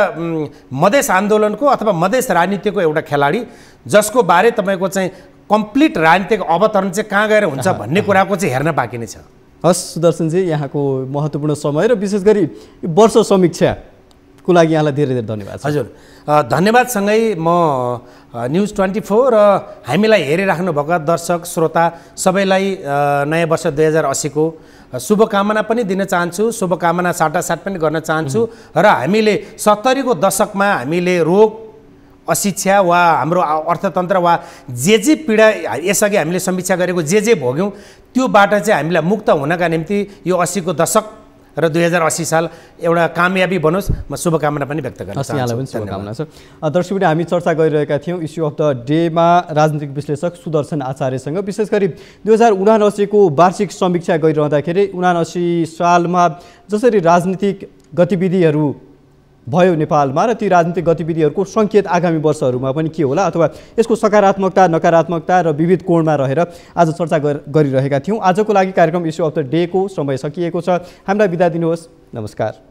मधेस आन्दोलनको अथवा मधेस राजनीतिको एउटा खेलाडी, जसको बारे तपाईँको चाहिँ कम्प्लिट राजनीतिक अवतरण चाहिँ कहाँ गएर हुन्छ भन्ने कुराको चाहिँ हेर्न बाँकी नै छ। हस् सुदर्शनजी, यहाँको महत्त्वपूर्ण समय र विशेष गरी वर्ष समीक्षाको लागि यहाँलाई धेरै धेरै धन्यवाद। हजुर, धन्यवादसँगै म न्युज 24 र हामीलाई हेरिराख्नु भएका दर्शक श्रोता सबैलाई नयाँ वर्ष 2080 को शुभकामना पनि दिन चाहन्छु, शुभकामना साटासाट पनि गर्न चाहन्छु। र हामीले 70 को दशकमा हामीले रोग, अशिक्षा वा हाम्रो अर्थतन्त्र वा जे पीडा यसअघि हामीले समीक्षा गरेको जे भोग्यौँ त्योबाट चाहिँ हामीलाई मुक्त हुनका निम्ति यो 80 को दशक र 2080 साल एउटा कामयाबी बनोस्, म शुभकामना पनि व्यक्त गर्न चाहन्छु। यहाँलाई पनि शुभकामना छ। दर्शकवृन्द, हामी चर्चा गरिरहेका थियौँ इस्यु अफ द डेमा राजनीतिक विश्लेषक सुदर्शन आचार्यसँग। विशेष गरी 2079 को वार्षिक समीक्षा गरिरहँदाखेरि 79 सालमा जसरी राजनीतिक गतिविधिहरू भयो नेपालमा र ती राजनीतिक गतिविधिहरूको सङ्केत आगामी वर्षहरूमा पनि के होला अथवा यसको सकारात्मकता, नकारात्मकता र विविध कोणमा रहेर आज चर्चा गरिरहेका थियौँ। आजको लागि कार्यक्रम इस्यु अफ द डेको समय सकिएको छ। हामीलाई बिदा दिनुहोस्। नमस्कार।